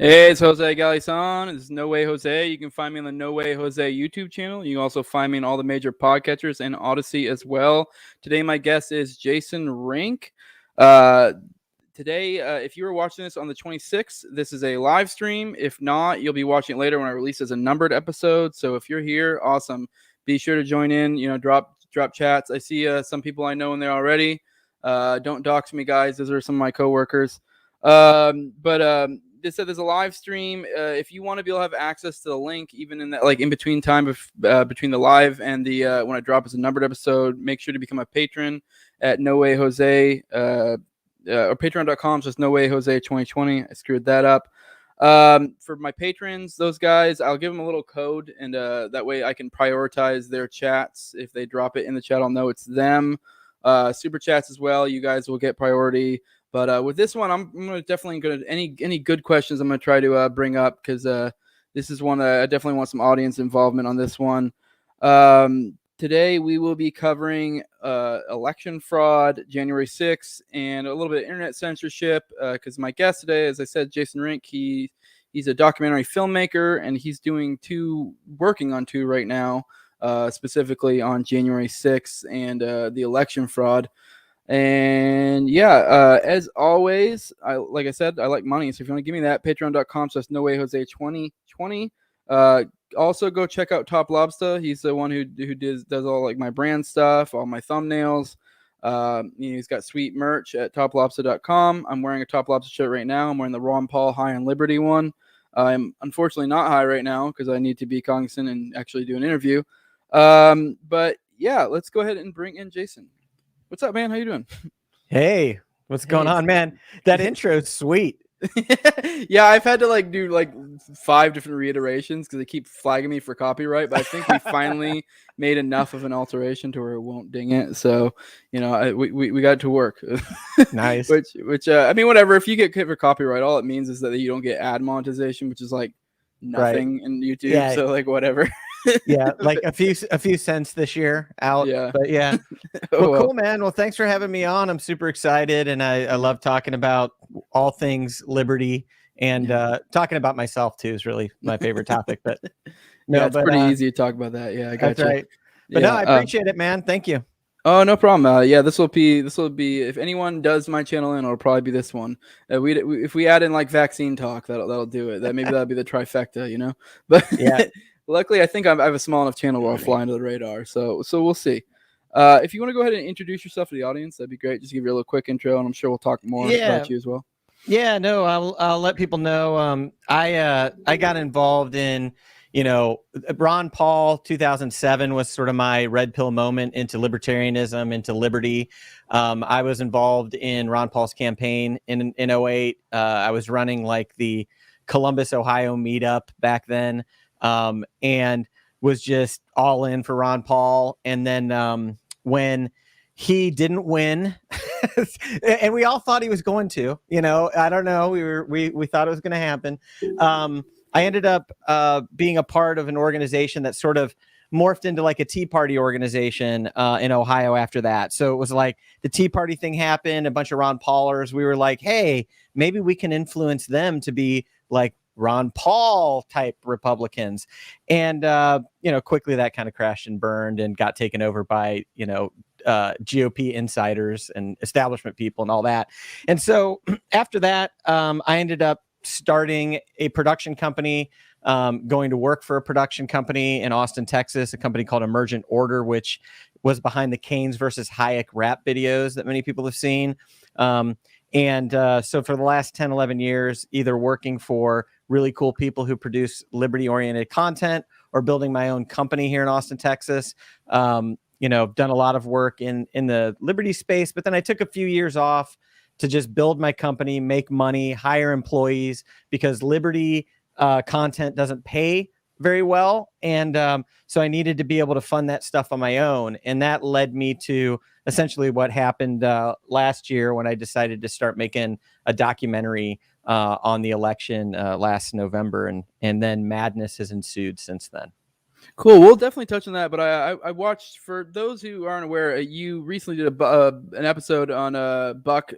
Hey, it's Jose Galison. This is No Way Jose. You can find me on the No Way Jose YouTube channel. You can also find me on all the major podcatchers and Odyssey as well. Today, my guest is Jason Rink. Uh, Today, if you were watching this on the 26th, this is a live stream. If not, you'll be watching it later when I release as a numbered episode. So if you're here, awesome. Be sure to join in. Drop chats. I see some people I know in there already. Don't dox me, guys. Those are some of my coworkers. But This said there's a live stream. If you want to be able to have access to the link, even in that in between time between the live and the when I drop as a numbered episode, make sure to become a patron at No Way Jose. Or patreon.com, just No Way Jose 2020. I screwed that up. For my patrons, those guys, I'll give them a little code, and that way I can prioritize their chats. If they drop it in the chat, I'll know it's them. Super chats as well, you guys will get priority. But with this one, I'm definitely going to any good questions I'm going to try to bring up, because this is one that I definitely want some audience involvement on this one. Today we will be covering election fraud, January 6th, and a little bit of internet censorship, because my guest today, as I said, Jason Rink, he's a documentary filmmaker, and he's working on two right now, specifically on January 6th and the election fraud. And as always, like I said, I like money. So if you want to give me that, patreon.com/No Way Jose 2020. Also go check out Top Lobster. He's the one who does all like my brand stuff, all my thumbnails. He's got sweet merch at toplobster.com. I'm wearing a Top Lobster shirt right now. I'm wearing the Ron Paul High on Liberty one. I'm unfortunately not high right now because I need to be cognizant and actually do an interview. But yeah, let's go ahead and bring in Jason. What's up, man? How you doing? Hey, what's going on, man? That intro is sweet. Yeah, I've had to do 5 different reiterations because they keep flagging me for copyright, but I think we finally made enough of an alteration to where it won't ding it. So, we got it to work. Nice. which I mean, whatever. If you get hit for copyright, all it means is that you don't get ad monetization, which is like nothing in YouTube. Yeah. So whatever. Yeah, like a few cents this year out. Yeah. But yeah. Well, cool, man. Well, thanks for having me on. I'm super excited, and I love talking about all things liberty, and talking about myself too is really my favorite topic. But no, it's pretty easy to talk about that. Yeah, I got that's right. But no, I appreciate it, man. Thank you. Oh, no problem. This will be if anyone does my channel in, it'll probably be this one. If we add in like vaccine talk, that'll do it. That'll be the trifecta, But yeah. Luckily, I think I have a small enough channel where I'll fly under the radar. So we'll see. If you want to go ahead and introduce yourself to the audience, that'd be great. Just give you a little quick intro, and I'm sure we'll talk more about you as well. Yeah, no, I'll let people know. I got involved in, Ron Paul 2007 was sort of my red pill moment into libertarianism, into liberty. I was involved in Ron Paul's campaign in 08. I was running like the Columbus, Ohio meetup back then. And was just all in for Ron Paul. And then when he didn't win, and we all thought he was going to, I don't know, we thought it was going to happen. I ended up being a part of an organization that sort of morphed into like a Tea Party organization in Ohio after that. So it was like the Tea Party thing happened, a bunch of Ron Paulers. We were like, hey, maybe we can influence them to be like Ron Paul type Republicans. And, quickly that kind of crashed and burned and got taken over by, GOP insiders and establishment people and all that. And so after that, I ended up starting a production company, going to work for a production company in Austin, Texas, a company called Emergent Order, which was behind the Keynes versus Hayek rap videos that many people have seen. So for the last 10, 11 years, either working for really cool people who produce liberty-oriented content or building my own company here in Austin, Texas. Done a lot of work in the liberty space, but then I took a few years off to just build my company, make money, hire employees, because liberty content doesn't pay very well. And so I needed to be able to fund that stuff on my own. And that led me to essentially what happened last year when I decided to start making a documentary on the election last November. And then madness has ensued since then. Cool. We'll definitely touch on that. But I watched, for those who aren't aware, you recently did an episode on Buck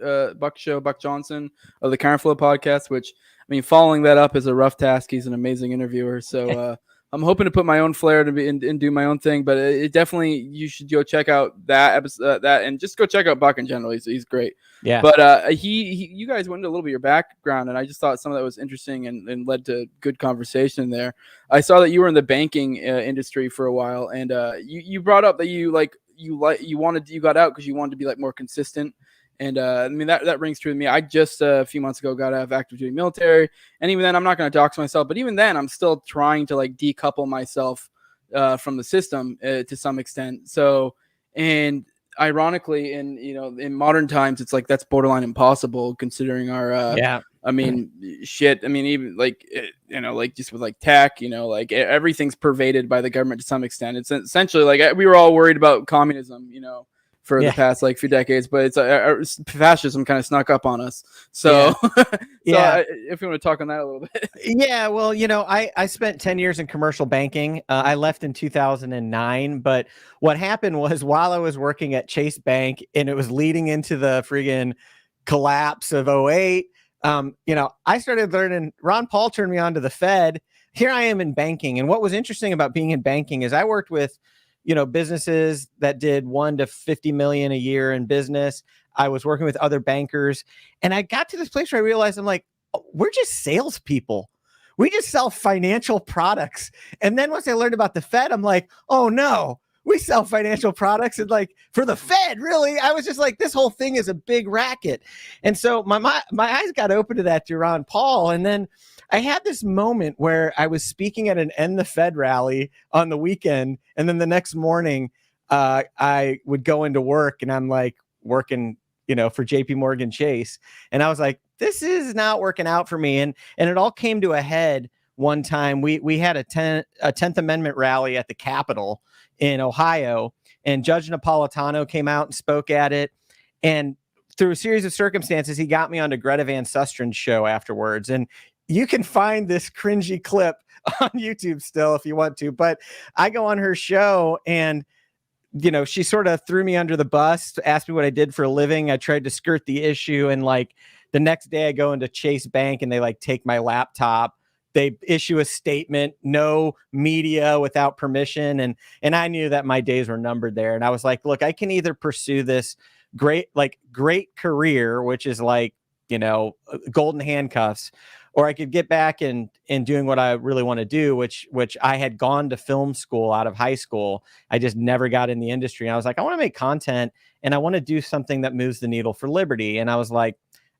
Johnson of the Counterflow podcast, which mean, following that up is a rough task. He's an amazing interviewer. So I'm hoping to put my own flair to be and do my own thing. But it definitely, you should go check out that episode, and just go check out Buck in general. He's great. Yeah. But you guys went into a little bit of your background, and I just thought some of that was interesting and led to good conversation there. I saw that you were in the banking industry for a while, and you brought up that you got out because you wanted to be like more consistent. And I mean, that rings true to me. I just a few months ago got out of active duty military, and even then, I'm not going to dox myself. But even then, I'm still trying to like decouple myself from the system to some extent. So, and ironically, in modern times, it's like that's borderline impossible considering our Yeah. I mean, shit. I mean, even like like just with like tech, like everything's pervaded by the government to some extent. It's essentially like we were all worried about communism, for the past like few decades, but it's fascism kind of snuck up on us. So, if you want to talk on that a little bit. Yeah, well, I spent 10 years in commercial banking. I left in 2009, but what happened was while I was working at Chase Bank and it was leading into the friggin' collapse of '08, I started learning. Ron Paul turned me on to the Fed. Here I am in banking. And what was interesting about being in banking is I worked with businesses that did 1 to 50 million a year in business. I was working with other bankers, and I got to this place where I realized I'm like, oh, we're just salespeople. We just sell financial products. And then once I learned about the Fed, I'm like, oh no, we sell financial products. And like for the Fed, really, I was just like, this whole thing is a big racket. And so my eyes got open to that through Ron Paul. And then I had this moment where I was speaking at an End the Fed rally on the weekend. And then the next morning, I would go into work and I'm like working, for JP Morgan Chase. And I was like, this is not working out for me. And it all came to a head one time. We had a 10th Amendment rally at the Capitol in Ohio, and Judge Napolitano came out and spoke at it. And through a series of circumstances, he got me onto Greta Van Sustren's show afterwards. And you can find this cringy clip on YouTube still if you want to, but I go on her show and she sort of threw me under the bus, asked me what I did for a living. I tried to skirt the issue. And like the next day I go into Chase Bank and they like take my laptop. They issue a statement, no media without permission. And I knew that my days were numbered there. And I was like, look, I can either pursue this great career, which is like, golden handcuffs, or I could get back and doing what I really want to do, which I had gone to film school out of high school. I just never got in the industry. And I was like, I want to make content and I want to do something that moves the needle for liberty. And I was like,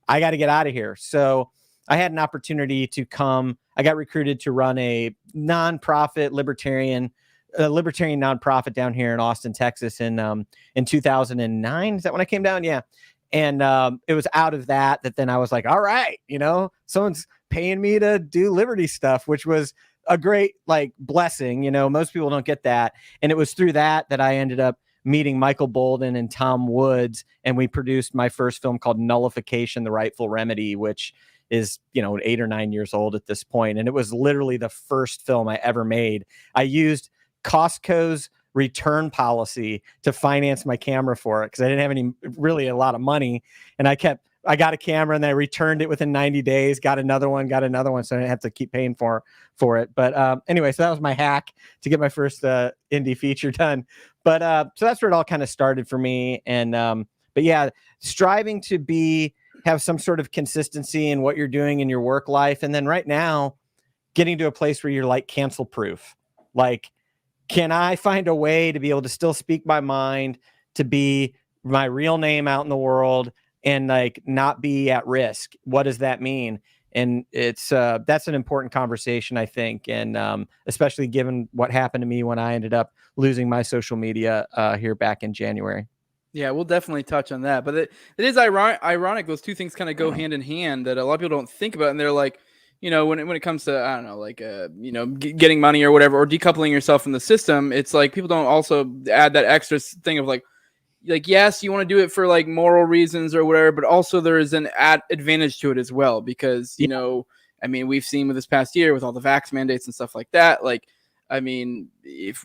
I got to get out of here. So I had an opportunity to I got recruited to run a nonprofit libertarian nonprofit down here in Austin, Texas in 2009. Is that when I came down? Yeah. And it was out of that then I was like, all right, someone's paying me to do liberty stuff, which was a great blessing. Most people don't get that. And it was through that I ended up meeting Michael Bolden and Tom Woods. And we produced my first film called Nullification, the Rightful Remedy, which is, 8 or 9 years old at this point. And it was literally the first film I ever made. I used Costco's return policy to finance my camera for it because I didn't have a lot of money. And I got a camera and I returned it within 90 days, got another one. So I didn't have to keep paying for it. But anyway, so that was my hack to get my first indie feature done. But so that's where it all kind of started for me. And but yeah, striving to have some sort of consistency in what you're doing in your work life. And then right now, getting to a place where you're like cancel proof. Like, can I find a way to be able to still speak my mind, to be my real name out in the world and like not be at risk? What does that mean? And it's that's an important conversation, I think. And especially given what happened to me when I ended up losing my social media here back in January. Yeah, we'll definitely touch on that. But it is ironic. Those two things kind of go hand in hand that a lot of people don't think about. And they're like, when it comes to, I don't know, getting money or whatever, or decoupling yourself from the system, it's like people don't also add that extra thing of like, yes, you want to do it for like moral reasons or whatever, but also there is an advantage to it as well. Because, I mean, we've seen with this past year with all the vax mandates and stuff like that. Like, I mean, if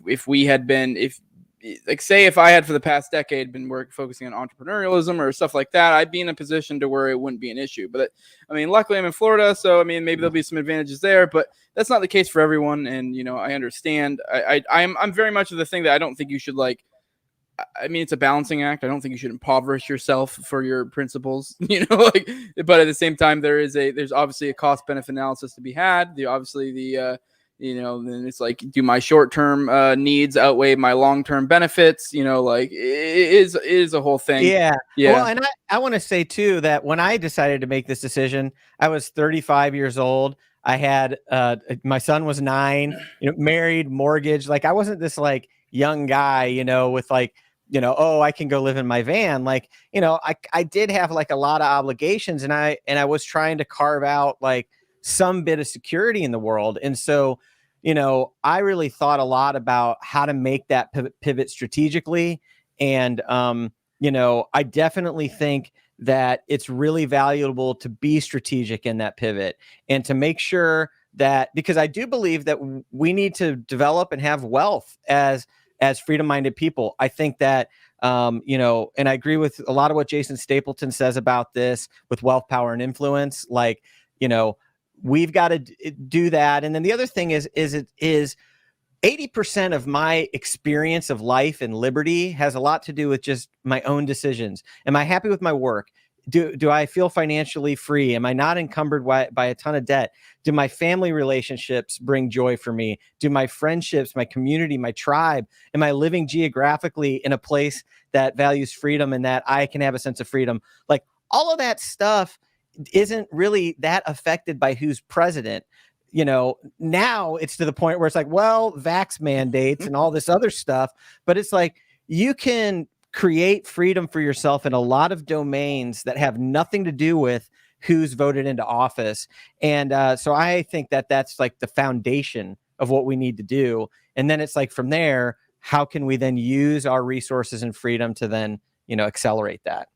like say if I had for the past decade been focusing on entrepreneurialism or stuff like that, I'd be in a position to where it wouldn't be an issue. But I mean, luckily I'm in Florida, so I mean maybe there'll be some advantages there, but that's not the case for everyone. And I understand. I'm very much of the thing that I don't think you should like. I mean, it's a balancing act. I don't think you should impoverish yourself for your principles, like, but at the same time, there's obviously a cost benefit analysis to be had. Then it's like, do my short-term needs outweigh my long-term benefits? Like it is a whole thing. Yeah. Yeah. Well, and I want to say too, that when I decided to make this decision, I was 35 years old. I had, my son was 9, married, mortgage. Like I wasn't this like young guy, with like, oh, I can go live in my van. Like, I did have like a lot of obligations, and I was trying to carve out like some bit of security in the world. And so, I really thought a lot about how to make that pivot strategically. And, I definitely think that it's really valuable to be strategic in that pivot and to make sure that, because I do believe that we need to develop and have wealth as freedom-minded people. I think that, and I agree with a lot of what Jason Stapleton says about this with wealth, power, and influence. Like, we've got to do that. And then the other thing is 80% of my experience of life and liberty has a lot to do with just my own decisions. Am I happy with my work? Do I feel financially free? Am I not encumbered by a ton of debt? Do my family relationships bring joy for me? Do my friendships, my community, my tribe, am I living geographically in a place that values freedom and that I can have a sense of freedom? Like all of that isn't really that affected by who's president. Now it's to the point where it's like, well, vax mandates and all this other stuff, but it's like you can create freedom for yourself in a lot of domains that have nothing to do with who's voted into office. And so I think that that's like the foundation of what we need to do. And then it's like from there, how can we then use our resources and freedom to then, accelerate that?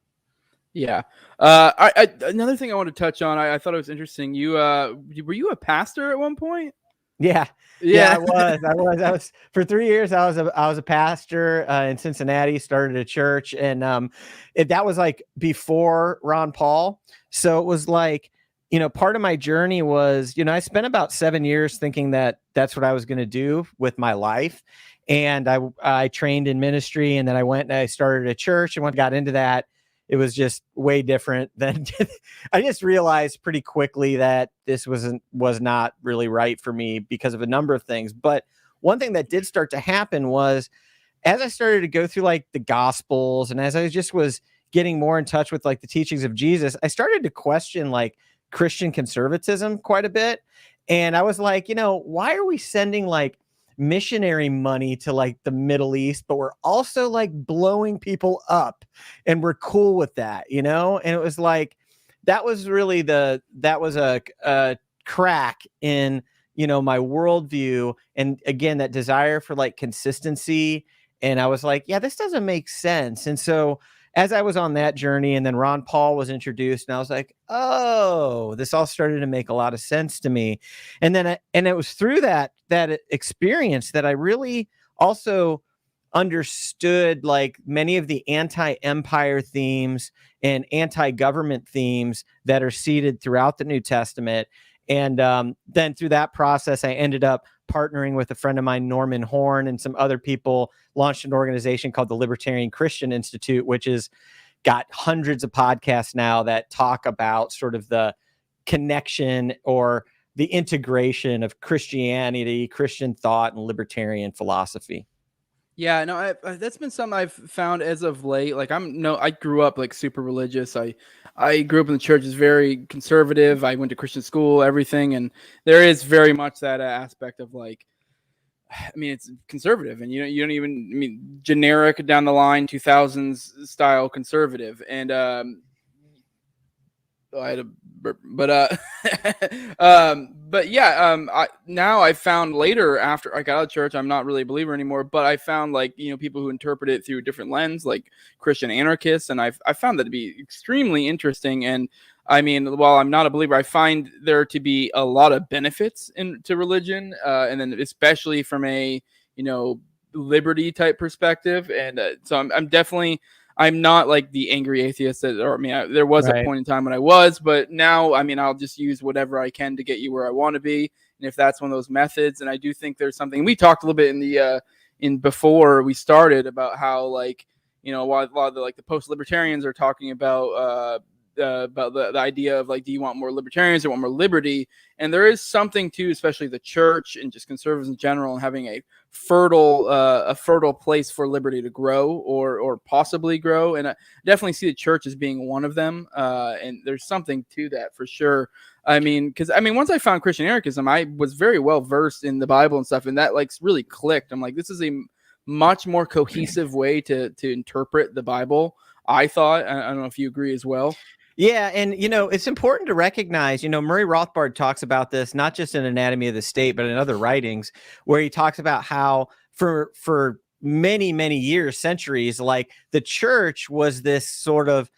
Yeah. Another thing I want to touch on, I thought it was interesting. Were you a pastor at one point? Yeah. I was for 3 years. I was a pastor in Cincinnati, started a church, and that was like before Ron Paul. So it was like, part of my journey was, I spent about 7 years thinking that that's what I was going to do with my life. And I trained in ministry, and then I went and I started a church, and when I got into that, it was just way different than I just realized pretty quickly that this was not really right for me because of a number of things. But one thing that did start to happen was as I started to go through like the Gospels, and as I just was getting more in touch with like the teachings of Jesus, I started to question like Christian conservatism quite a bit. And I was like, why are we sending like missionary money to like the Middle East, but we're also like blowing people up, and we're cool with that, and it was like that was really that was a crack in my worldview, and again that desire for like consistency. And I was like, yeah, this doesn't make sense. And so as I was on that journey, and then Ron Paul was introduced, and I was like, oh, this all started to make a lot of sense to me. And then it was through that experience that I really also understood like many of the anti-empire themes and anti-government themes that are seated throughout the New Testament. And then through that process, I ended up partnering with a friend of mine, Norman Horn, and some other people, launched an organization called the Libertarian Christian Institute, which has got hundreds of podcasts now that talk about sort of the connection or the integration of Christianity, Christian thought, and libertarian philosophy. Yeah, no, that's been something I've found as of late. Like I grew up like super religious. I grew up in the church, is very conservative. I went to Christian school, everything, and there is very much that aspect of like, I mean, it's conservative, and you don't even, I mean, generic down the line 2000s style conservative. And I had a burp, but now I found later after I got out of church, I'm not really a believer anymore, but I found like, people who interpret it through a different lens, like Christian anarchists. And I found that to be extremely interesting. And I mean, while I'm not a believer, I find there to be a lot of benefits to religion. And then especially from a, liberty type perspective, and so I'm definitely. I'm not like the angry atheist that, or I mean, there was a point in time when I was, but now, I mean, I'll just use whatever I can to get you where I want to be. And if that's one of those methods, and I do think there's something we talked a little bit in the, in before we started about how, like, you know, while a lot of the, like the post-libertarians are talking about the idea of like, do you want more libertarians or want more liberty? And there is something to, especially the church and just conservatives in general, and having a fertile place for liberty to grow or possibly grow. And I definitely see the church as being one of them. And there's something to that for sure. I mean, because I mean, once I found Christian anarchism, I was very well versed in the Bible and stuff, and that like really clicked. I'm like, this is a much more cohesive way to interpret the Bible. I thought. I don't know if you agree as well. Yeah, and you know, it's important to recognize, you know, Murray Rothbard talks about this not just in Anatomy of the State, but in other writings, where he talks about how for many years, centuries, like the church was this sort of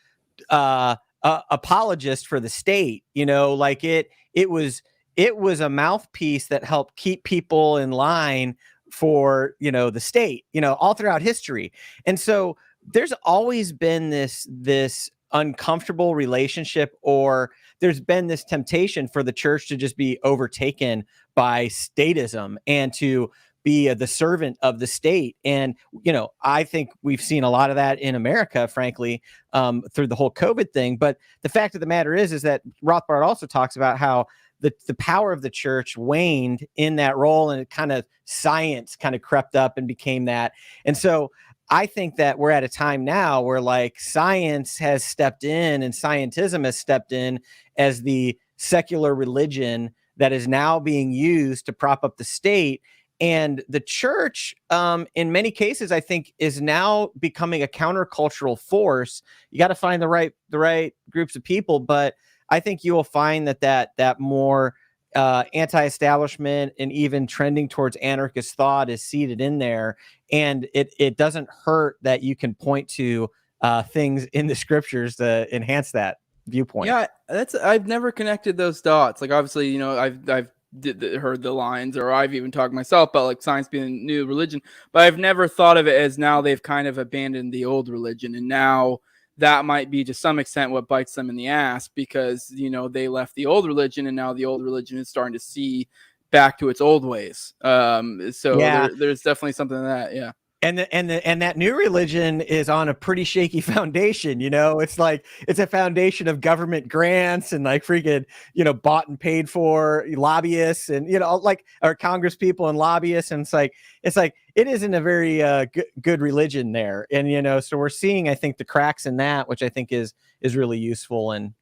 apologist for the state, you know, like it was a mouthpiece that helped keep people in line for, you know, the state, you know, all throughout history. And so there's always been this uncomfortable relationship, or there's been this temptation for the church to just be overtaken by statism and to be the servant of the state. And, you know, I think we've seen a lot of that in America, frankly, through the whole COVID thing. But the fact of the matter is that Rothbard also talks about how the power of the church waned in that role, and it kind of science kind of crept up and became that. And so I think that we're at a time now where like science has stepped in and scientism has stepped in as the secular religion that is now being used to prop up the state. And the church, in many cases, I think, is now becoming a countercultural force. You got to find the right groups of people, but I think you will find that more anti-establishment and even trending towards anarchist thought is seated in there. And it doesn't hurt that you can point to things in the scriptures to enhance that viewpoint. Yeah, I've never connected those dots. Like, obviously, you know, I've heard the lines, or I've even talked myself about like science being a new religion, but I've never thought of it as now they've kind of abandoned the old religion, and now that might be to some extent what bites them in the ass, because, you know, they left the old religion and now the old religion is starting to see back to its old ways. So Yeah. there's definitely something to that. Yeah. And that new religion is on a pretty shaky foundation. You know, it's like it's a foundation of government grants and like freaking, you know, bought and paid for lobbyists and, you know, like our Congress people and lobbyists. And it's like it isn't a very good religion there. And, you know, so we're seeing, I think, the cracks in that, which I think is really useful. And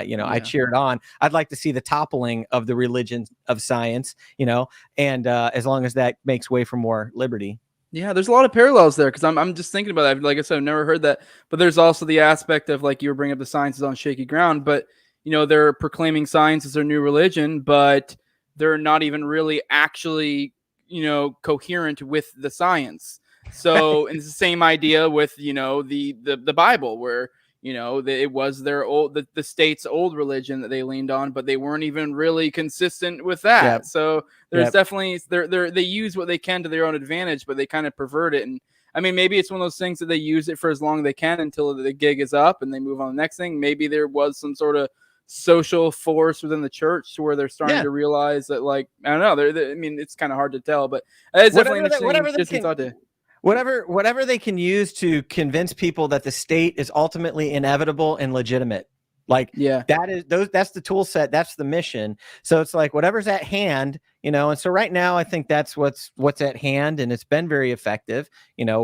you know, I cheered on. I'd like to see the toppling of the religion of science, you know, and as long as that makes way for more liberty. Yeah, there's a lot of parallels there, because I'm just thinking about that. Like I said, I've never heard that, but there's also the aspect of, like, you were bringing up, the science is on shaky ground, but, you know, they're proclaiming science as their new religion, but they're not even really actually, you know, coherent with the science. So it's the same idea with, you know, the Bible, where, you know, it was their the state's old religion that they leaned on, but they weren't even really consistent with that. Yep. So there's definitely they use what they can to their own advantage, but they kind of pervert it. And I mean, maybe it's one of those things that they use it for as long as they can until the gig is up and they move on to the next thing. Maybe there was some sort of social force within the church to where they're starting to realize that, like, I don't know. I mean, it's kind of hard to tell, but it's definitely interesting thought to. Whatever they can use to convince people that the state is ultimately inevitable and legitimate. Like, that's the tool set. That's the mission. So it's like whatever's at hand, you know. And so right now, I think that's what's at hand, and it's been very effective. You know,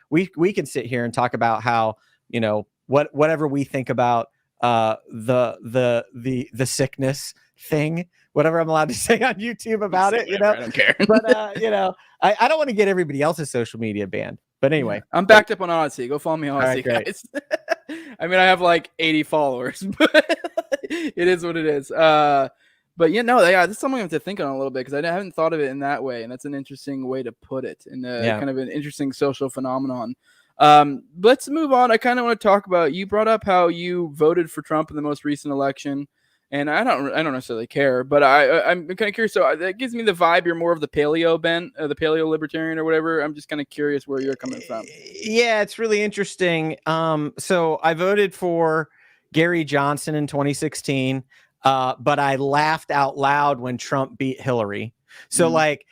we can sit here and talk about how, you know, whatever we think about the sickness thing, whatever I'm allowed to say on YouTube about it, you know. I don't care. But you know, I don't want to get everybody else's social media banned. But anyway, I'm backed up on Odyssey. Go follow me on Odyssey, guys. I mean, I have like 80 followers, but it is what it is. But you know, this is something I have to think on a little bit, because I haven't thought of it in that way, and that's an interesting way to put it, and kind of an interesting social phenomenon. Let's move on. I kind of want to talk about, you brought up how you voted for Trump in the most recent election, and I don't necessarily care, but I'm kind of curious. So that gives me the vibe you're more of the paleo bent, the paleo libertarian or whatever. I'm just kind of curious where you're coming from. Yeah, it's really interesting. So I voted for Gary Johnson in 2016, but I laughed out loud when Trump beat Hillary. So like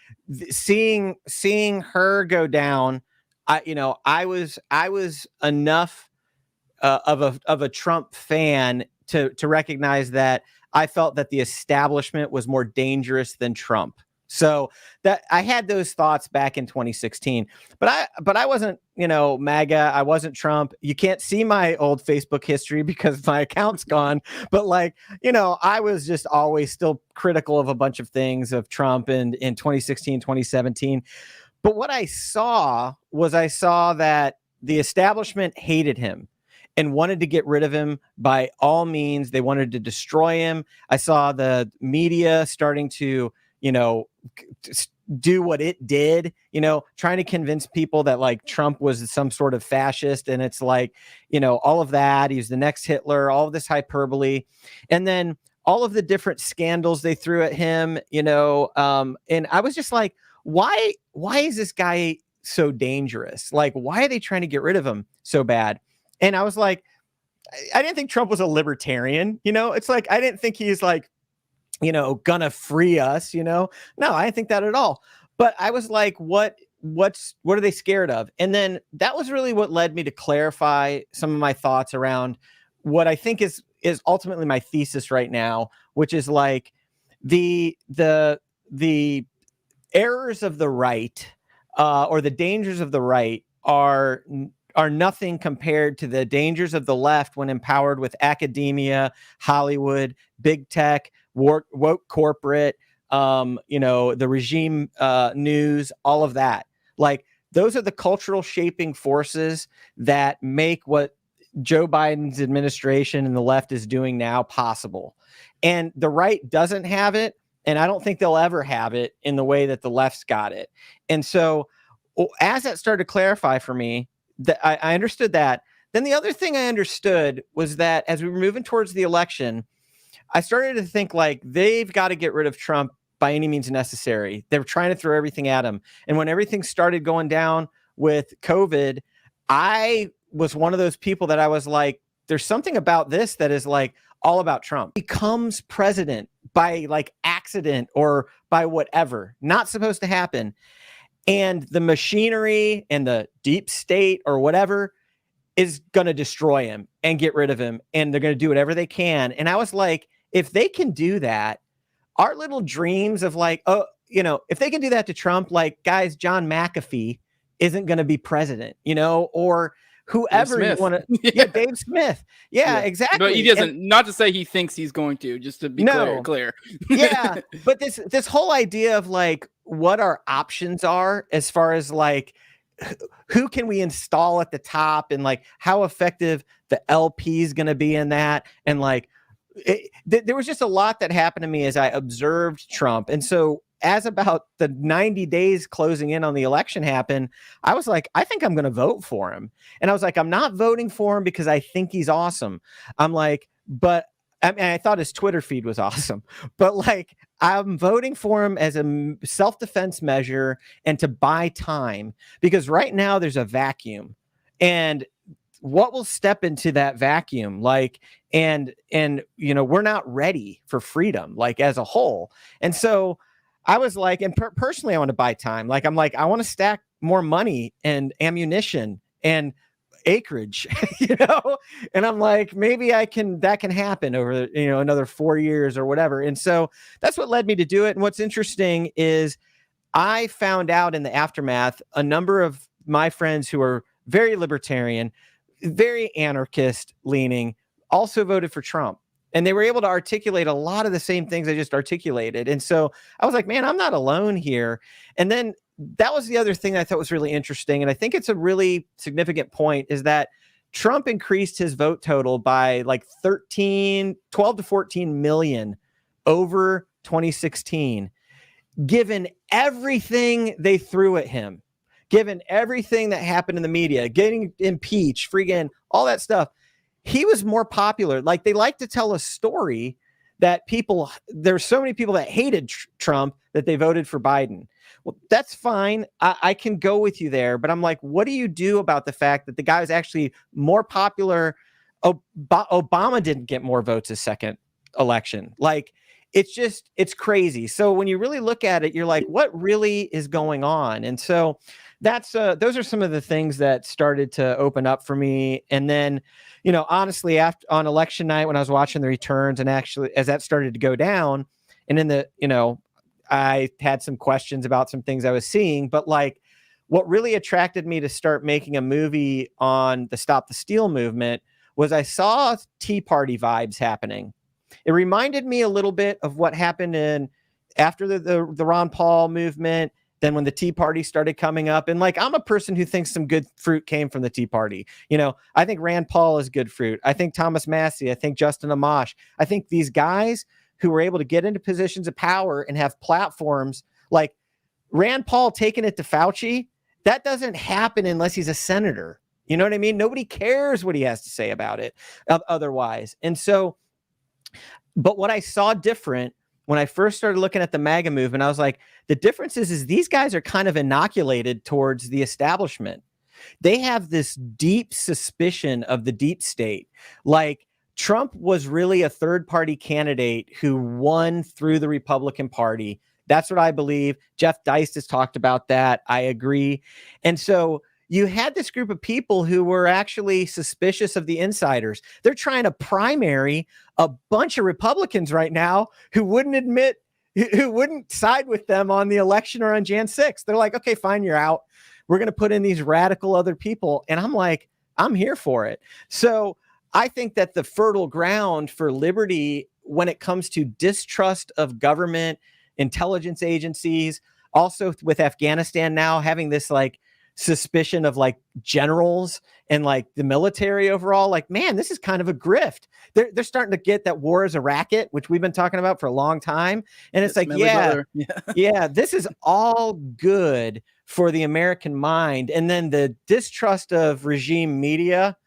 seeing her go down, I was enough of a Trump fan to recognize that I felt that the establishment was more dangerous than Trump. So that I had those thoughts back in 2016, but I wasn't, MAGA. I wasn't Trump. You can't see my old Facebook history because my account's gone. But like, I was just always still critical of a bunch of things of Trump in 2016, 2017. But what I saw that the establishment hated him and wanted to get rid of him by all means. They wanted to destroy him. I saw the media starting to, do what it did, trying to convince people that like Trump was some sort of fascist. And it's like, all of that. He's the next Hitler, all of this hyperbole. And then all of the different scandals they threw at him, and I was just like, why is this guy so dangerous? Like, why are they trying to get rid of him so bad? And I was like, I didn't think Trump was a libertarian. It's like, I didn't think he's like, gonna free us, No, I didn't think that at all. But I was like, what are they scared of? And then that was really what led me to clarify some of my thoughts around what I think is ultimately my thesis right now, which is like the errors of the right, or the dangers of the right are nothing compared to the dangers of the left when empowered with academia, Hollywood, big tech, woke corporate, the regime news, all of that. Like, those are the cultural shaping forces that make what Joe Biden's administration and the left is doing now possible. And the right doesn't have it. And I don't think they'll ever have it in the way that the left's got it. And so as that started to clarify for me, that I understood that. Then the other thing I understood was that as we were moving towards the election, I started to think like they've got to get rid of Trump by any means necessary. They were trying to throw everything at him. And when everything started going down with COVID, I was one of those people that I was like, there's something about this that is like all about Trump. He becomes president by like accident or by whatever, not supposed to happen. And the machinery and the deep state or whatever is going to destroy him and get rid of him. And they're going to do whatever they can. And I was like, if they can do that, our little dreams of like, if they can do that to Trump, like, guys, John McAfee isn't going to be president, or whoever you want to. Yeah, Dave Smith. Yeah, exactly. But he doesn't. Not to say he thinks he's going to. Just to be clear. Yeah, but this whole idea of like what our options are as far as like who can we install at the top and like how effective the LP is going to be in that, and like there was just a lot that happened to me as I observed Trump. And so as about the 90 days closing in on the election happened, I was like, I think I'm going to vote for him. And I was like, I'm not voting for him because I think he's awesome. I'm like, but I mean, I thought his Twitter feed was awesome, but like, I'm voting for him as a self-defense measure and to buy time, because right now there's a vacuum, and what will step into that vacuum? Like, and we're not ready for freedom, like as a whole. And so I was like, and personally, I want to buy time. Like, I'm like, I want to stack more money and ammunition and acreage, and I'm like, maybe that can happen over, another 4 years or whatever. And so that's what led me to do it. And what's interesting is I found out in the aftermath, a number of my friends who are very libertarian, very anarchist leaning, also voted for Trump. And they were able to articulate a lot of the same things I just articulated. And so I was like, man, I'm not alone here. And then that was the other thing that I thought was really interesting. And I think it's a really significant point, is that Trump increased his vote total by like 12 to 14 million over 2016, given everything they threw at him, given everything that happened in the media, getting impeached, freaking all that stuff. He was more popular. Like, they like to tell a story that there's so many people that hated Trump that they voted for Biden. Well, that's fine. I can go with you there, but I'm like, what do you do about the fact that the guy was actually more popular? Obama didn't get more votes his second election. Like, it's crazy. So when you really look at it, you're like, what really is going on? And so those are some of the things that started to open up for me. And then, honestly, on election night, when I was watching the returns, and actually as that started to go down, and I had some questions about some things I was seeing, but like, what really attracted me to start making a movie on the Stop the Steal movement was I saw Tea Party vibes happening. It reminded me a little bit of what happened after the Ron Paul movement, then when the Tea Party started coming up. And like, I'm a person who thinks some good fruit came from the Tea Party. I think Rand Paul is good fruit. I think Thomas Massie, I think Justin Amash. I think these guys who were able to get into positions of power and have platforms like Rand Paul taking it to Fauci, that doesn't happen unless he's a senator. You know what I mean? Nobody cares what he has to say about it otherwise. And so, but what I saw different when I first started looking at the MAGA movement, I was like, the difference is these guys are kind of inoculated towards the establishment. They have this deep suspicion of the deep state. Like, Trump was really a third-party candidate who won through the Republican Party. That's what I believe. Jeff Deist has talked about that. I agree. And so you had this group of people who were actually suspicious of the insiders. They're trying to primary a bunch of Republicans right now who wouldn't side with them on the election or on Jan 6th. They're like, okay, fine, you're out. We're going to put in these radical other people. And I'm like, I'm here for it. So I think that the fertile ground for liberty when it comes to distrust of government, intelligence agencies, also with Afghanistan now having this like suspicion of like generals and like the military overall, like, man, this is kind of a grift. They're starting to get that war is a racket, which we've been talking about for a long time. And it's like, yeah, this is all good for the American mind. And then the distrust of regime media,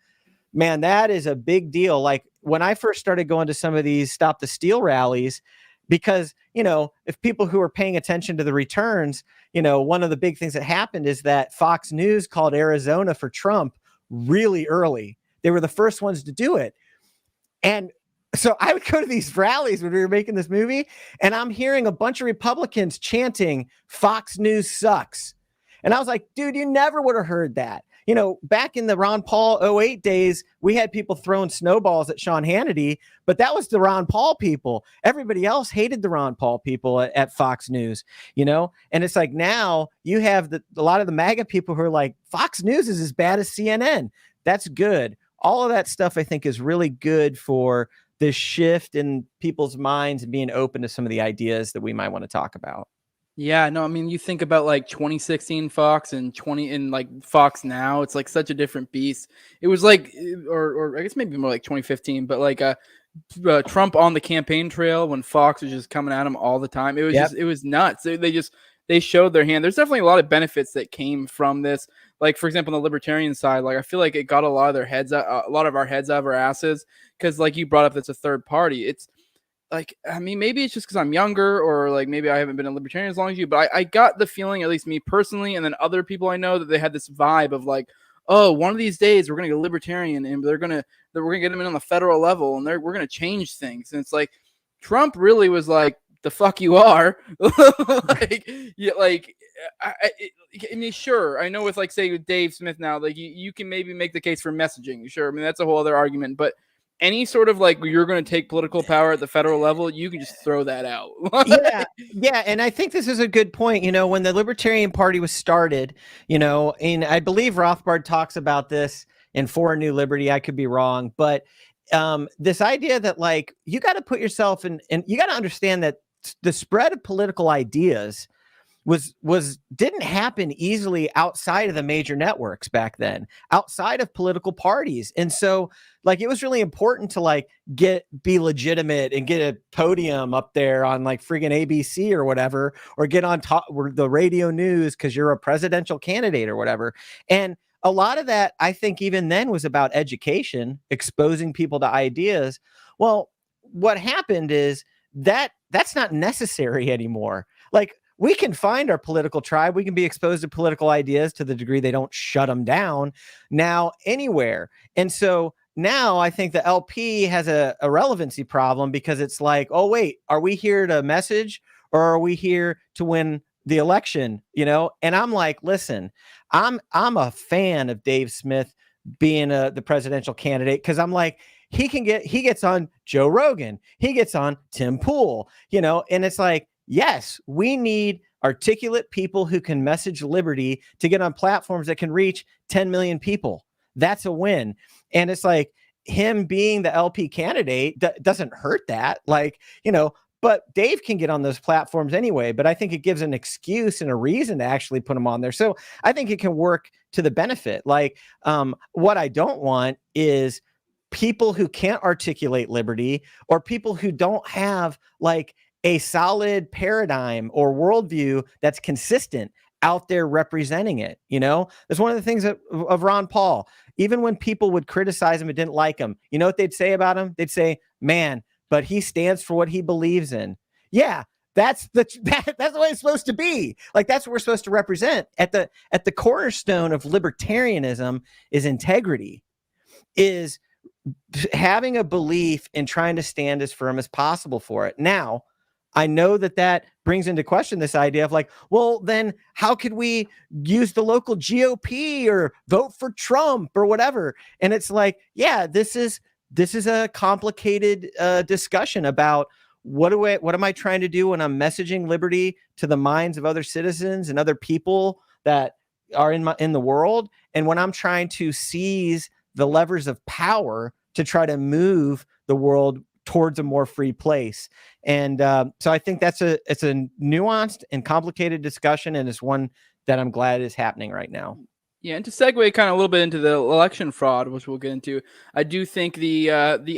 man, that is a big deal. Like, when I first started going to some of these Stop the Steal rallies, because, if people who are paying attention to the returns, one of the big things that happened is that Fox News called Arizona for Trump really early. They were the first ones to do it. And so I would go to these rallies when we were making this movie, and I'm hearing a bunch of Republicans chanting, Fox News sucks. And I was like, dude, you never would have heard that. Back in the Ron Paul 2008 days, we had people throwing snowballs at Sean Hannity, but that was the Ron Paul people. Everybody else hated the Ron Paul people at Fox News, and it's like now you have a lot of the MAGA people who are like, Fox News is as bad as CNN. That's good. All of that stuff, I think, is really good for this shift in people's minds and being open to some of the ideas that we might want to talk about. Yeah, no, I mean, you think about like 2016 Fox and like Fox now, it's like such a different beast. It was like, or I guess maybe more like 2015, but like Trump on the campaign trail when Fox was just coming at him all the time. It was it was nuts. They showed their hand. There's definitely a lot of benefits that came from this. Like, for example, on the libertarian side, like I feel like it got a lot of our heads out of our asses because, like you brought up, that's a third party. It's like, I mean, maybe it's just because I'm younger, or like maybe I haven't been a libertarian as long as you, but I got the feeling, at least me personally, and then other people I know, that they had this vibe of like, oh, one of these days we're gonna go libertarian, and we're gonna get them in on the federal level, and we're gonna change things. And it's like Trump really was like, the fuck you are, like, yeah, like. I mean, sure, I know with like, say, with Dave Smith now, like you can maybe make the case for messaging. Sure, I mean, that's a whole other argument, but any sort of like you're going to take political power at the federal level, you can just throw that out. Yeah. And I think this is a good point. When the Libertarian Party was started, and I believe Rothbard talks about this in For a New Liberty. I could be wrong, but this idea that like you got to put yourself in, and you got to understand that the spread of political ideas didn't happen easily outside of the major networks back then, outside of political parties. And so like it was really important to like be legitimate and get a podium up there on like friggin' ABC or whatever, or get on top the radio news because you're a presidential candidate or whatever. And a lot of that, I think, even then was about education, exposing people to ideas. Well, what happened is that's not necessary anymore. Like, we can find our political tribe. We can be exposed to political ideas to the degree they don't shut them down now anywhere. And so now I think the LP has a relevancy problem, because it's like, oh, wait, are we here to message, or are we here to win the election? And I'm like, listen, I'm a fan of Dave Smith being the presidential candidate, because I'm like, he gets on Joe Rogan, he gets on Tim Pool, and it's like, yes, we need articulate people who can message liberty to get on platforms that can reach 10 million people. That's a win. And it's like, him being the LP candidate doesn't hurt that. Like, but Dave can get on those platforms anyway. But I think it gives an excuse and a reason to actually put him on there. So I think it can work to the benefit. Like, what I don't want is people who can't articulate liberty, or people who don't have like a solid paradigm or worldview that's consistent out there representing it. That's one of the things of Ron Paul. Even when people would criticize him and didn't like him, you know what they'd say about him? They'd say, man, but he stands for what he believes in. Yeah, that's the way it's supposed to be. Like, that's what we're supposed to represent. At the cornerstone of libertarianism is integrity, is having a belief and trying to stand as firm as possible for it. Now, I know that brings into question this idea of like, well, then how could we use the local GOP or vote for Trump or whatever? And it's like, yeah, this is a complicated discussion about what am I trying to do when I'm messaging liberty to the minds of other citizens and other people that are in the world, and when I'm trying to seize the levers of power to try to move the world towards a more free place. And so I think it's a nuanced and complicated discussion, and it's one that I'm glad is happening right now. Yeah, and to segue kind of a little bit into the election fraud, which we'll get into, I do think the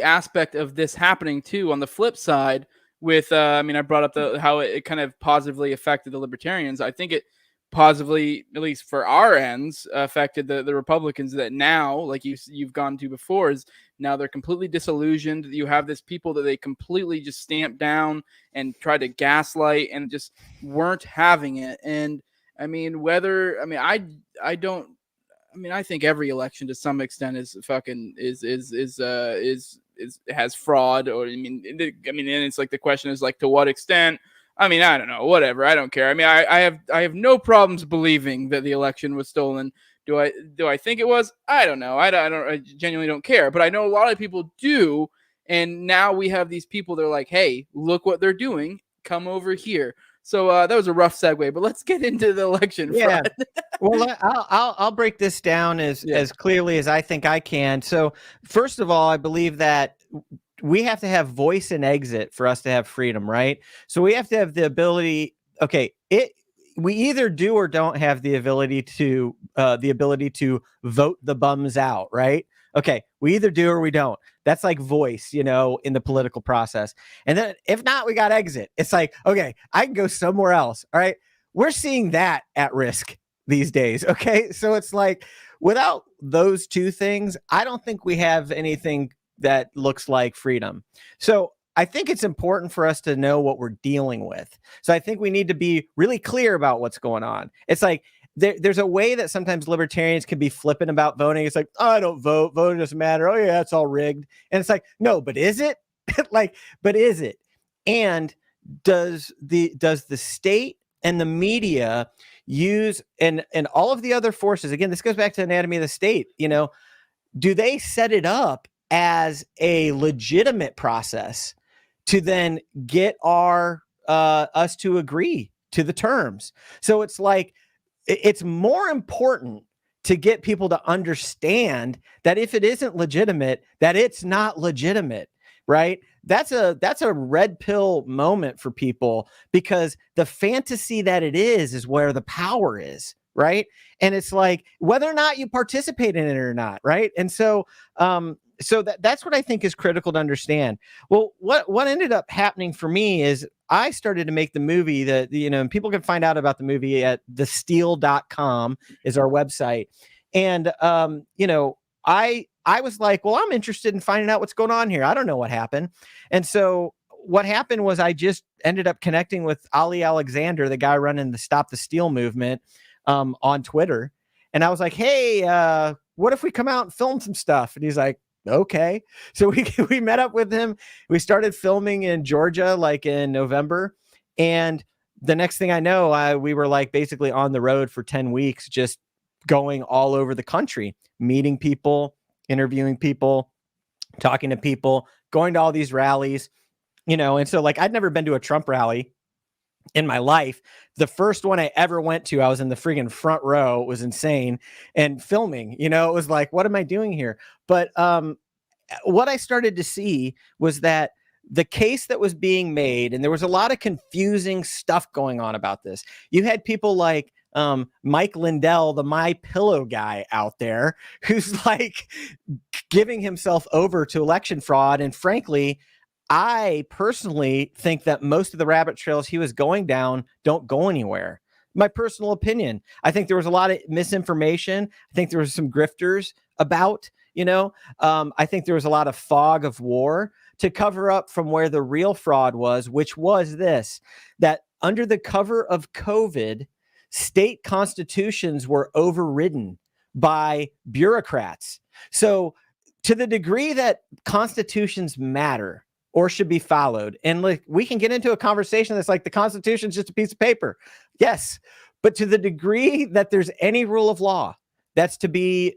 aspect of this happening too, on the flip side, with I brought up how it kind of positively affected the libertarians. I think it positively, at least for our ends, affected the Republicans, that now, like you've gone to before, is now they're completely disillusioned. You have this people that they completely just stamped down and tried to gaslight and just weren't having it. And I think every election to some extent is fucking has fraud, or and it's like the question is like, to what extent? I don't know, whatever. I don't care. I have no problems believing that the election was stolen. Do I think it was? I don't know. I genuinely don't care. But I know a lot of people do. And now we have these people that are like, hey, look what they're doing. Come over here. So that was a rough segue, but let's get into the election. Yeah. Well, I'll break this down as clearly as I think I can. So first of all, I believe that we have to have voice and exit for us to have freedom, right? So we have to have the ability. Okay, we either do or don't have the ability to vote the bums out, right? Okay, we either do or we don't. That's like voice, in the political process. And then if not, we got exit. It's like, okay, I can go somewhere else. All right. We're seeing that at risk these days. Okay. So it's like, without those two things, I don't think we have anything that looks like freedom. So I think it's important for us to know what we're dealing with. So I think we need to be really clear about what's going on. It's like, there's a way that sometimes libertarians can be flippant about voting. It's like, oh, I don't vote. Voting doesn't matter. Oh yeah, it's all rigged. And it's like, no, but is it? But is it? And does the state and the media use and all of the other forces? Again, this goes back to anatomy of the state. Do they set it up as a legitimate process to then get us to agree to the terms? So it's like, it's more important to get people to understand that if it isn't legitimate, that it's not legitimate, right? That's a red pill moment for people, because the fantasy that it is where the power is, right? And it's like, whether or not you participate in it or not, right? And so that's what I think is critical to understand. Well, what ended up happening for me is I started to make the movie that, and people can find out about the movie at thesteel.com is our website. And, I I was like, well, I'm interested in finding out what's going on here. I don't know what happened. And so what happened was I just ended up connecting with Ali Alexander, the guy running the Stop the Steal movement, on Twitter. And I was like, hey, what if we come out and film some stuff? And he's like, okay. So we met up with him. We started filming in Georgia, like in November. And the next thing I know, we were like basically on the road for 10 weeks, just going all over the country, meeting people, interviewing people, talking to people, going to all these rallies, and so like I'd never been to a Trump rally in my life. The first one I ever went to, I was in the friggin' front row. It was insane. And filming, it was like, what am I doing here? But what I started to see was that the case that was being made, and there was a lot of confusing stuff going on about this. You had people like Mike Lindell, the My Pillow guy out there, who's like giving himself over to election fraud. And frankly, I personally think that most of the rabbit trails he was going down don't go anywhere. My personal opinion. I think there was a lot of misinformation. I think there was some grifters about, I think there was a lot of fog of war to cover up from where the real fraud was, which was this, that under the cover of COVID, state constitutions were overridden by bureaucrats. So to the degree that constitutions matter or should be followed, and like we can get into a conversation that's like the Constitution is just a piece of paper. Yes. But to the degree that there's any rule of law that's to be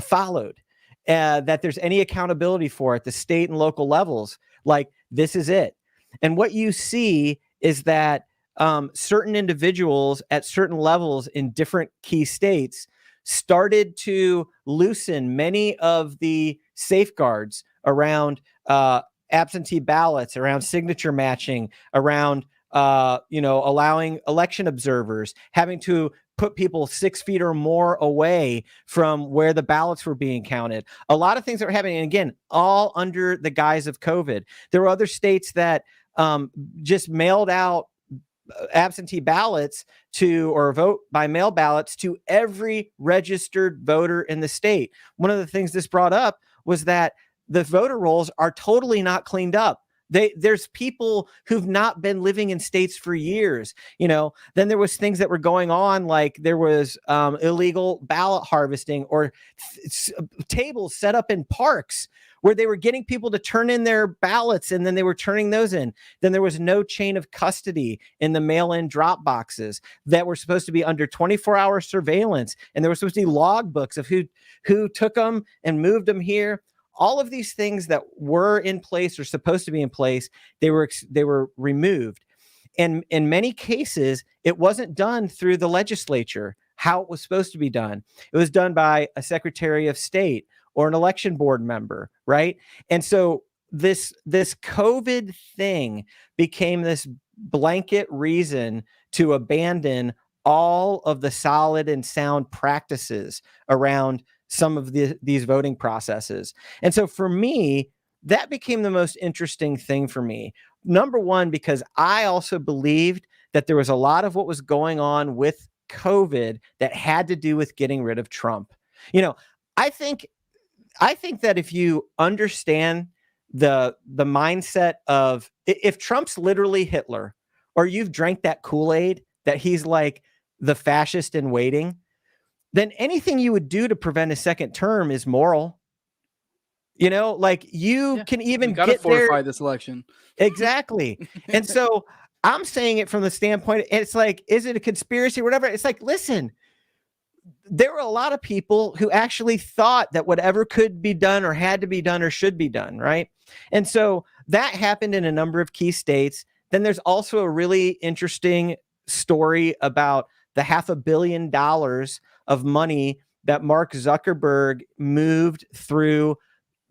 followed, that there's any accountability for at the state and local levels, like this is it. And what you see is that certain individuals at certain levels in different key states started to loosen many of the safeguards around absentee ballots, around signature matching, around allowing election observers, having to put people 6 feet or more away from where the ballots were being counted. A lot of things that were happening, and again, all under the guise of COVID. There were other states that just mailed out absentee ballots or vote by mail ballots to every registered voter in the state. One of the things this brought up was that the voter rolls are totally not cleaned up. There's people who've not been living in states for years. Then there was things that were going on, like there was illegal ballot harvesting or tables set up in parks where they were getting people to turn in their ballots and then they were turning those in. Then there was no chain of custody in the mail-in drop boxes that were supposed to be under 24-hour surveillance. And there were supposed to be log books of who took them and moved them here. All of these things that were in place or supposed to be in place, they were removed. And in many cases, it wasn't done through the legislature, how it was supposed to be done. It was done by a Secretary of State or an election board member, right? And so this COVID thing became this blanket reason to abandon all of the solid and sound practices around some of these voting processes. And so for me, that became the most interesting thing for me. Number one, because I also believed that there was a lot of what was going on with COVID that had to do with getting rid of Trump. I think that if you understand the mindset of, if Trump's literally Hitler, or you've drank that Kool-Aid that he's like the fascist in waiting, then anything you would do to prevent a second term is moral. Like you can even get fortify this election. Exactly. And so I'm saying it from the standpoint, it's like, is it a conspiracy or whatever? It's like, listen, there were a lot of people who actually thought that whatever could be done or had to be done or should be done, right? And so that happened in a number of key states. Then there's also a really interesting story about the $500 million of money that Mark Zuckerberg moved through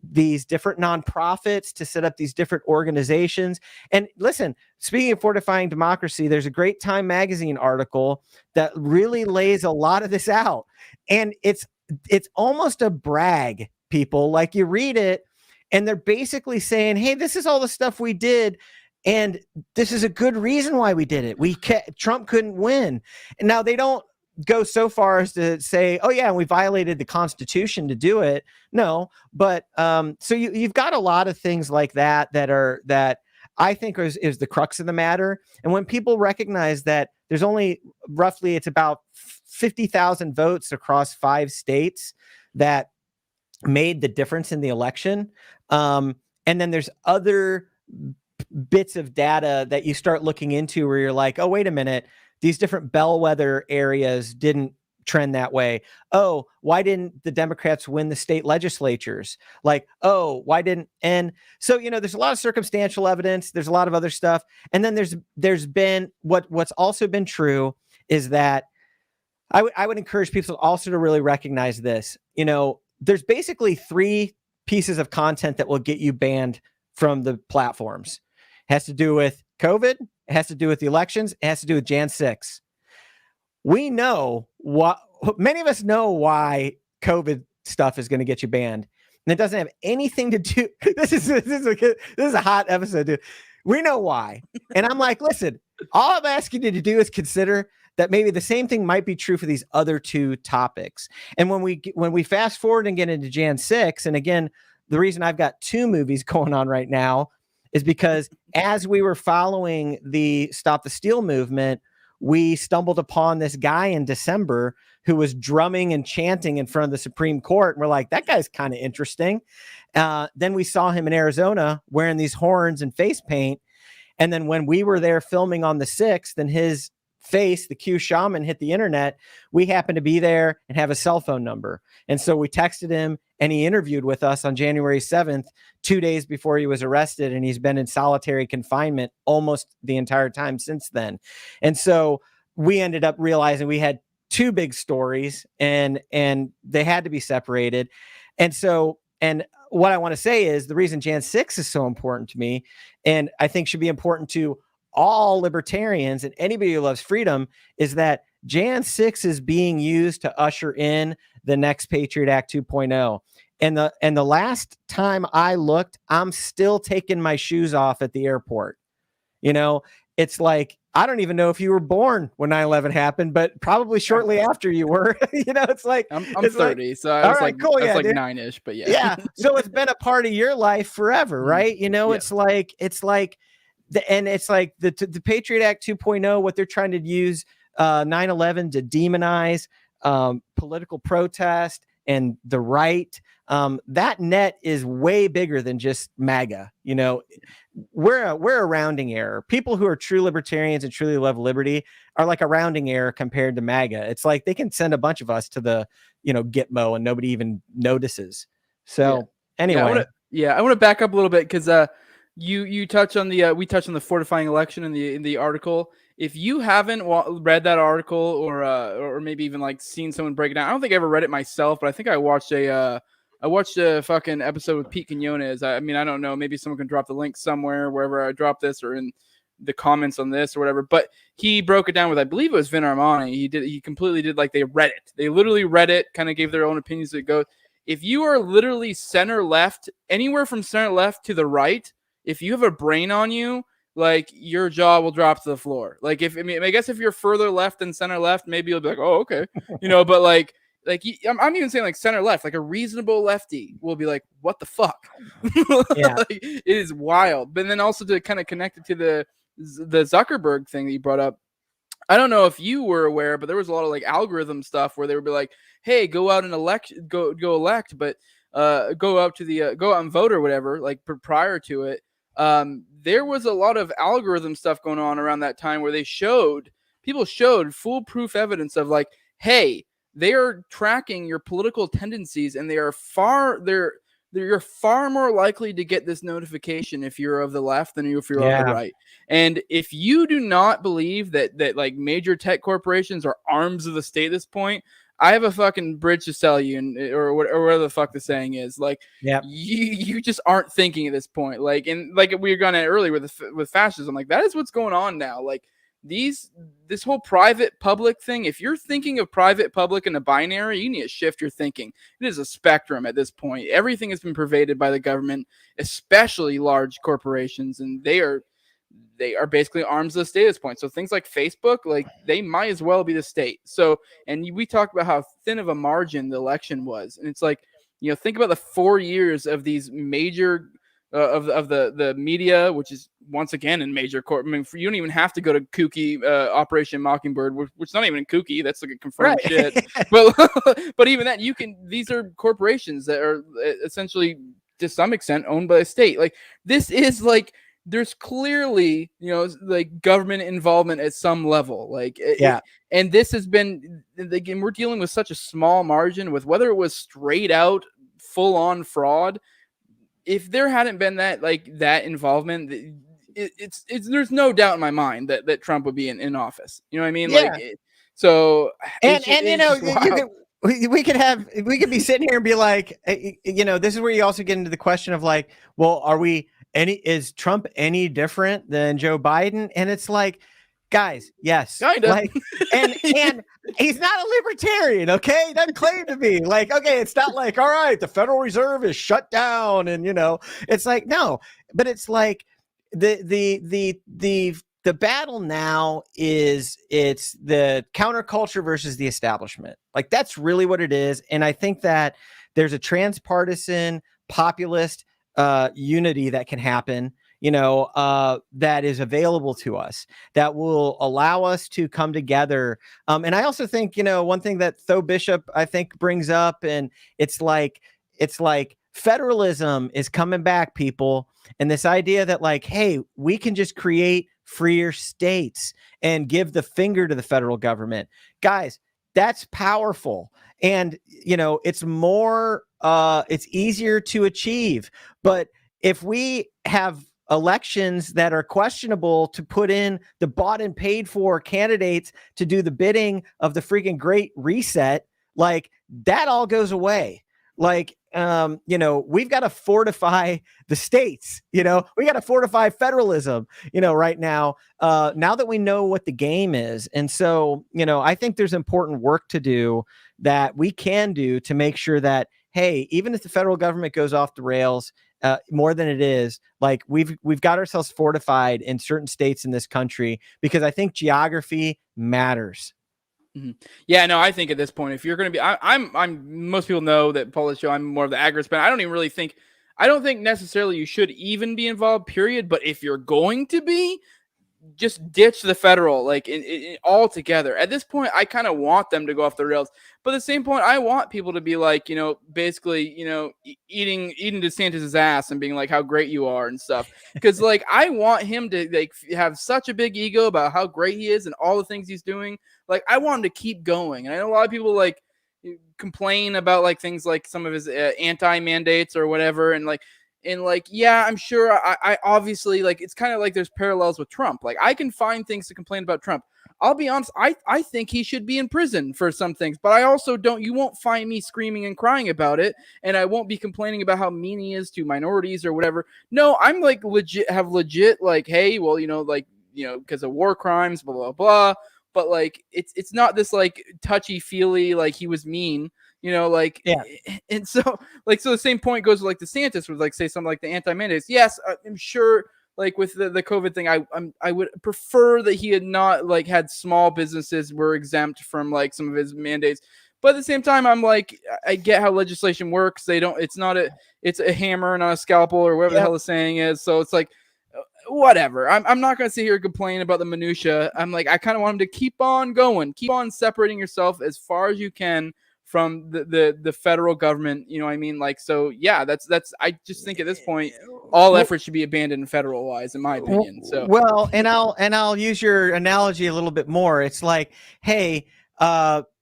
these different nonprofits to set up these different organizations. And listen, speaking of fortifying democracy, there's a great Time Magazine article that really lays a lot of this out. And it's almost a brag, people. Like you read it and they're basically saying, hey, this is all the stuff we did. And this is a good reason why we did it. Trump couldn't win. And now they don't go so far as to say, oh yeah, we violated the Constitution to do it. No, but so you've got a lot of things like that that I think is the crux of the matter. And when people recognize that there's only roughly, it's about 50,000 votes across 5 states that made the difference in the election. And then there's other bits of data that you start looking into where you're like, oh, wait a minute, these different bellwether areas didn't trend that way. Oh, why didn't the Democrats win the state legislatures? Like, oh, why didn't? And so, there's a lot of circumstantial evidence. There's a lot of other stuff. And then there's been what's also been true is that I would encourage people also to really recognize this. There's basically 3 pieces of content that will get you banned from the platforms. It has to do with COVID. It has to do with the elections. It has to do with Jan 6. We know many of us know why COVID stuff is going to get you banned. And it doesn't have anything to do. This is a hot episode, dude. We know why. And I'm like, listen, all I'm asking you to do is consider that maybe the same thing might be true for these other 2 topics. And when we fast forward and get into Jan 6, and again, the reason I've got 2 movies going on right now is because as we were following the Stop the Steal movement, we stumbled upon this guy in December who was drumming and chanting in front of the Supreme Court. And we're like, that guy's kind of interesting. Then we saw him in Arizona wearing these horns and face paint. And then when we were there filming on the 6th and his face, the Q shaman, hit the internet, we happened to be there and have a cell phone number. And so we texted him and he interviewed with us on January 7th, 2 days before he was arrested. And he's been in solitary confinement almost the entire time since then. And so we ended up realizing we had 2 big stories and they had to be separated. And what I want to say is the reason Jan 6 is so important to me, and I think should be important to all libertarians and anybody who loves freedom, is that Jan 6 is being used to usher in the next Patriot Act 2.0. And the last time I looked, I'm still taking my shoes off at the airport. It's like, I don't even know if you were born when 9/11 happened, but probably shortly after you were. It's like I'm 30, so I was like, cool, I was like 9-ish, but yeah. Yeah. So it's been a part of your life forever, right? It's like the Patriot Act 2.0, what they're trying to use 9/11 to demonize political protest and the right. That net is way bigger than just MAGA. We're a rounding error. People who are true libertarians and truly love liberty are like a rounding error compared to MAGA. It's like they can send a bunch of us to the Gitmo and nobody even notices. So anyway, I want to back up a little bit because you touch on we touched on the fortifying election in the article. If you haven't read that article or maybe even like seen someone break it down, I don't think I ever read it myself, but I think I watched a fucking episode with Pete Quinones. I mean, I don't know. Maybe someone can drop the link somewhere, wherever I drop this or in the comments on this or whatever. But he broke it down with, I believe it was Vin Armani. He completely did like they read it. They literally read it, kind of gave their own opinions as it goes. If you are literally center left, anywhere from center left to the right, if you have a brain on you, like your jaw will drop to the floor. Like I guess if you're further left than center left, maybe you'll be like, oh, okay. But like I'm even saying like center left, like a reasonable lefty will be like, what the fuck? Yeah. Like, it is wild. But then also to kind of connect it to the Zuckerberg thing that you brought up. I don't know if you were aware, but there was a lot of like algorithm stuff where they would be like, hey, go out and go elect, but go out and vote or whatever, like prior to it. There was a lot of algorithm stuff going on around that time where people showed foolproof evidence of like, hey, they are tracking your political tendencies and you're far more likely to get this notification if you're of the left than if you're on the right. And if you do not believe that like major tech corporations are arms of the state at this point, I have a fucking bridge to sell you, or whatever the fuck the saying is. Like, you just aren't thinking at this point. Like, and like we were going at earlier with fascism, like that is what's going on now. Like this whole private public thing. If you're thinking of private public in a binary, you need to shift your thinking. It is a spectrum at this point. Everything has been pervaded by the government, especially large corporations, and they are basically arms of the state at this point. So things like Facebook, like they might as well be the state. So, and we talked about how thin of a margin the election was, and it's like, think about the 4 years of these major of the media, which is once again in major court. I mean, you don't even have to go to kooky Operation Mockingbird, which is not even kooky. That's like a confirmed shit. But but even that, these are corporations that are essentially to some extent owned by the state. Like this is like there's clearly like government involvement at some level. Like and this has been again, we're dealing with such a small margin with whether it was straight out full on fraud. If there hadn't been that involvement, it's there's no doubt in my mind that Trump would be in office. You know what I mean? Yeah. We could be sitting here and be like, this is where you also get into the question of like, well, is Trump any different than Joe Biden? And it's like, guys, yes, kind of. Like, and he's not a libertarian, okay? He doesn't claim to be. Like, okay, it's not like, all right, the Federal Reserve is shut down, and it's like no, but it's like the battle now it's the counterculture versus the establishment. Like that's really what it is, and I think that there's a transpartisan populist unity that can happen. That is available to us that will allow us to come together. And I also think, one thing that Tho Bishop, I think, brings up, and it's like federalism is coming back, people. And this idea that like, hey, we can just create freer states and give the finger to the federal government. Guys, that's powerful. And, it's more, it's easier to achieve. But if we have elections that are questionable to put in the bought and paid for candidates to do the bidding of the freaking Great Reset, like that all goes away. Like, we've got to fortify the states, we got to fortify federalism, right now, now that we know what the game is. And so, I think there's important work to do that we can do to make sure that, hey, even if the federal government goes off the rails, more than it is, like we've got ourselves fortified in certain states in this country, because I think geography matters. Mm-hmm. Yeah, no, I think at this point, if you're going to be, I'm most people know that Polish show, I'm more of the agorist, but I don't think necessarily you should even be involved, period. But if you're going to be, just ditch the federal, like altogether. At this point, I kind of want them to go off the rails. But at the same point, I want people to be like, basically, eating DeSantis's ass and being like how great you are and stuff. Because like I want him to like have such a big ego about how great he is and all the things he's doing. Like I want him to keep going. And I know a lot of people like complain about like things like some of his anti-mandates or whatever, and yeah, I'm sure I obviously like it's kind of like there's parallels with Trump. Like I can find things to complain about Trump. I'll be honest, I think he should be in prison for some things, but I also you won't find me screaming and crying about it, and I won't be complaining about how mean he is to minorities or whatever. No, I'm like legit like, hey, well, because of war crimes, blah blah blah. But like it's not this like touchy-feely like he was mean. Yeah. And so the same point goes with like DeSantis would like say something like the anti-mandates. Yes, I'm sure like with the COVID thing, I would prefer that he had not like had small businesses were exempt from like some of his mandates. But at the same time, I'm like, I get how legislation works. It's a hammer, not a scalpel or whatever the hell the saying is. So it's like, whatever. I'm not going to sit here and complain about the minutia. I'm like, I kind of want him to keep on going, keep on separating yourself as far as you can from the federal government, you know what I mean? Like, so yeah, that's I just think at this point, all effort should be abandoned federal wise, in my opinion. So well, and I'll use your analogy a little bit more. It's like, hey,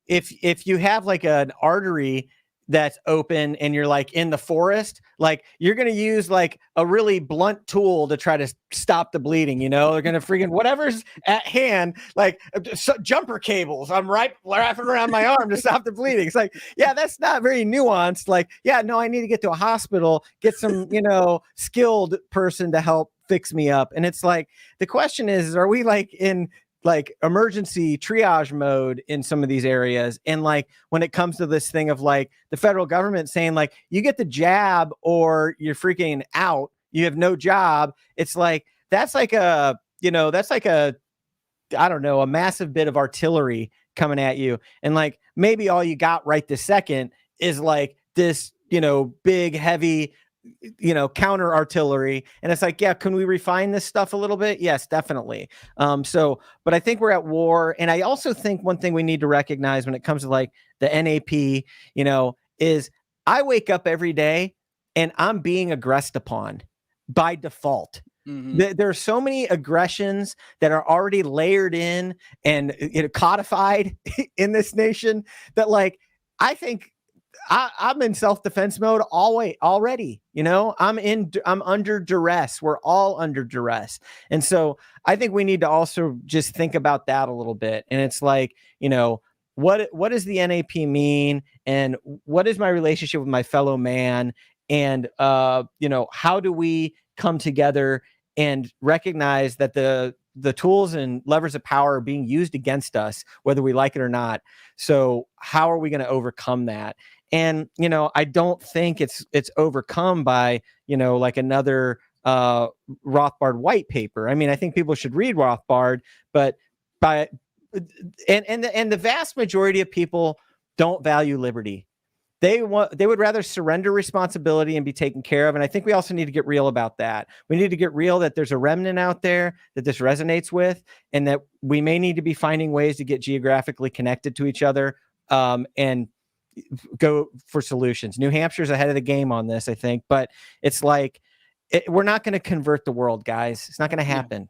if you have like an artery that's open and you're like in the forest, like you're going to use like a really blunt tool to try to stop the bleeding. They're going to freaking whatever's at hand, like jumper cables. I'm wrapping around my arm to stop the bleeding. It's like, yeah, that's not very nuanced. Like, yeah, no, I need to get to a hospital, get some, skilled person to help fix me up. And it's like, the question is, are we like in like emergency triage mode in some of these areas? And like when it comes to this thing of like the federal government saying like you get the jab or you're freaking out, you have no job. It's like that's like a that's like I don't know, a massive bit of artillery coming at you. And like, maybe all you got right this second is like this, big, heavy, counter artillery. And it's like, yeah, can we refine this stuff a little bit? Yes, definitely. But I think we're at war. And I also think one thing we need to recognize when it comes to like the NAP, is I wake up every day and I'm being aggressed upon by default. There are so many aggressions that are already layered in and codified in this nation that, like, I think I'm in self-defense mode already. I'm under duress. We're all under duress. And so I think we need to also just think about that a little bit. And it's like, what does the NAP mean? And what is my relationship with my fellow man? And, how do we come together and recognize that the tools and levers of power are being used against us, whether we like it or not. So how are we going to overcome that? And, I don't think it's overcome by, like another Rothbard white paper. I mean, I think people should read Rothbard, but the vast majority of people don't value liberty. They would rather surrender responsibility and be taken care of. And I think we also need to get real about that. We need to get real that there's a remnant out there that this resonates with, and that we may need to be finding ways to get geographically connected to each other and go for solutions. New Hampshire's ahead of the game on this, I think, but it's like, we're not going to convert the world, guys. It's not going to happen.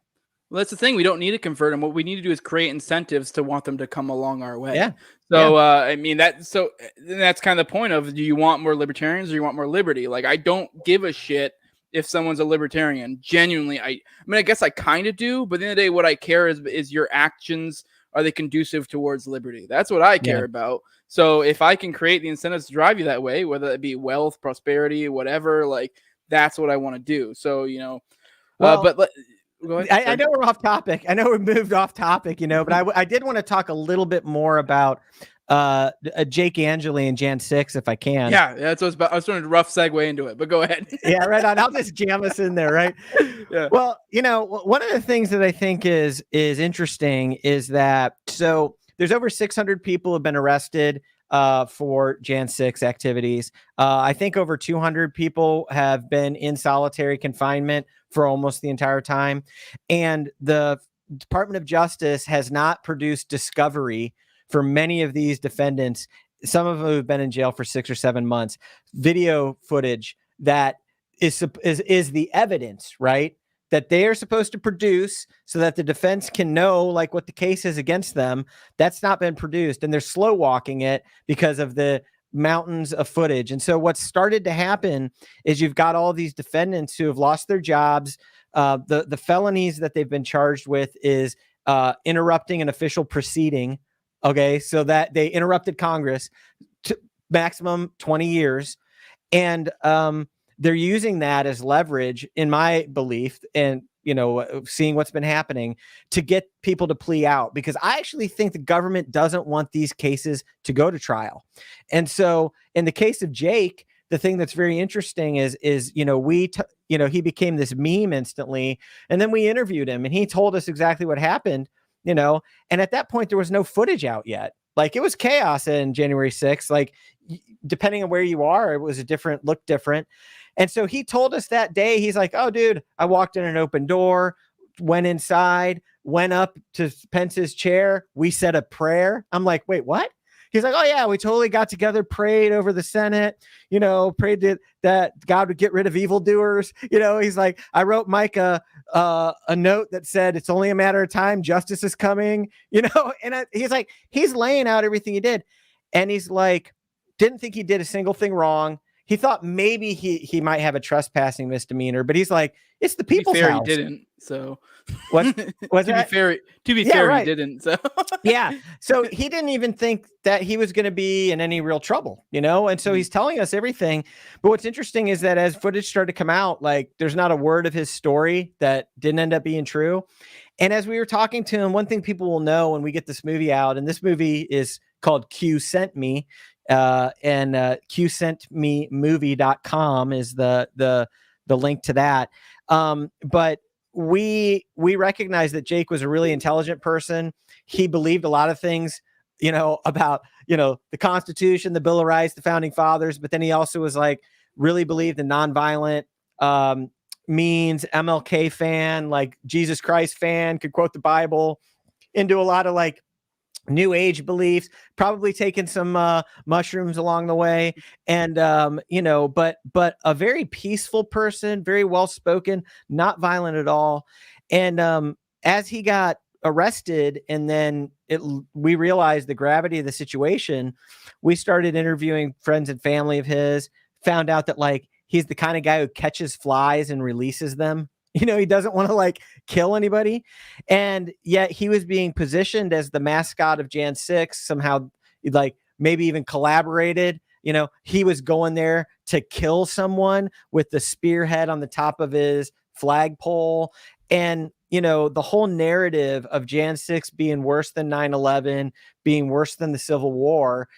Well, that's the thing. We don't need to convert them. What we need to do is create incentives to want them to come along our way. Yeah. So, I mean, that's kind of the point of, do you want more libertarians or you want more liberty? Like, I don't give a shit if someone's a libertarian. Genuinely, I mean, I guess I kind of do, but at the end of the day, what I care is your actions. Are they conducive towards liberty? That's what I care about. So if I can create the incentives to drive you that way, whether it be wealth, prosperity, whatever, like, that's what I want to do. So, but I know we're off topic. I know we moved off topic, but I did want to talk a little bit more about Jake Angeli and Jan 6, if I can. Yeah, that's what I was trying to rough segue into it, but go ahead. Yeah, right on. I'll just jam us in there, right? Yeah. Well, one of the things that I think is interesting is that, so there's over 600 people have been arrested for Jan 6 activities. I think over 200 people have been in solitary confinement for almost the entire time. And the Department of Justice has not produced discovery for many of these defendants. Some of them have been in jail for 6 or 7 months. Video footage that is the evidence, right? That they are supposed to produce so that the defense can know like what the case is against them. That's not been produced, and they're slow walking it because of the mountains of footage. And so what's started to happen is you've got all these defendants who have lost their jobs. The felonies that they've been charged with is interrupting an official proceeding. Okay, so that they interrupted Congress, to maximum 20 years. And they're using that as leverage, in my belief, and seeing what's been happening, to get people to plea out, because I actually think the government doesn't want these cases to go to trial. And so in the case of Jake, the thing that's very interesting is he became this meme instantly, and then we interviewed him and he told us exactly what happened, and at that point there was no footage out yet. Like, it was chaos in January 6th. Like, depending on where you are, it was looked different. And so he told us that day, he's like, oh, dude, I walked in an open door, went inside, went up to Pence's chair. We said a prayer. I'm like, wait, what? He's like, oh, yeah, we totally got together, prayed over the Senate, prayed that God would get rid of evildoers. He's like, I wrote Mike a note that said, it's only a matter of time. Justice is coming, and he's like, he's laying out everything he did. And he's like, didn't think he did a single thing wrong. He thought maybe he might have a trespassing misdemeanor, but he's like, it's the people's house. He didn't. So what was that? To be fair, right. He didn't. So yeah. So he didn't even think that he was going to be in any real trouble, And so he's telling us everything. But what's interesting is that as footage started to come out, like, there's not a word of his story that didn't end up being true. And as we were talking to him, one thing people will know when we get this movie out, and this movie is called Q Sent Me, and QSentMeMovie.com is the link to that. But we recognized that Jake was a really intelligent person. He believed a lot of things, about, the Constitution, the Bill of Rights, the founding fathers. But then he also was like really believed in nonviolent means, MLK fan, like Jesus Christ fan, could quote the Bible, into a lot of like new age beliefs, probably taken some mushrooms along the way. And, but a very peaceful person, very well-spoken, not violent at all. And as he got arrested and then we realized the gravity of the situation, we started interviewing friends and family of his, found out that like, he's the kind of guy who catches flies and releases them. He doesn't want to like kill anybody. And yet he was being positioned as the mascot of Jan 6, somehow like maybe even collaborated. He was going there to kill someone with the spearhead on the top of his flagpole. And, the whole narrative of Jan 6 being worse than 9/11, being worse than the Civil War,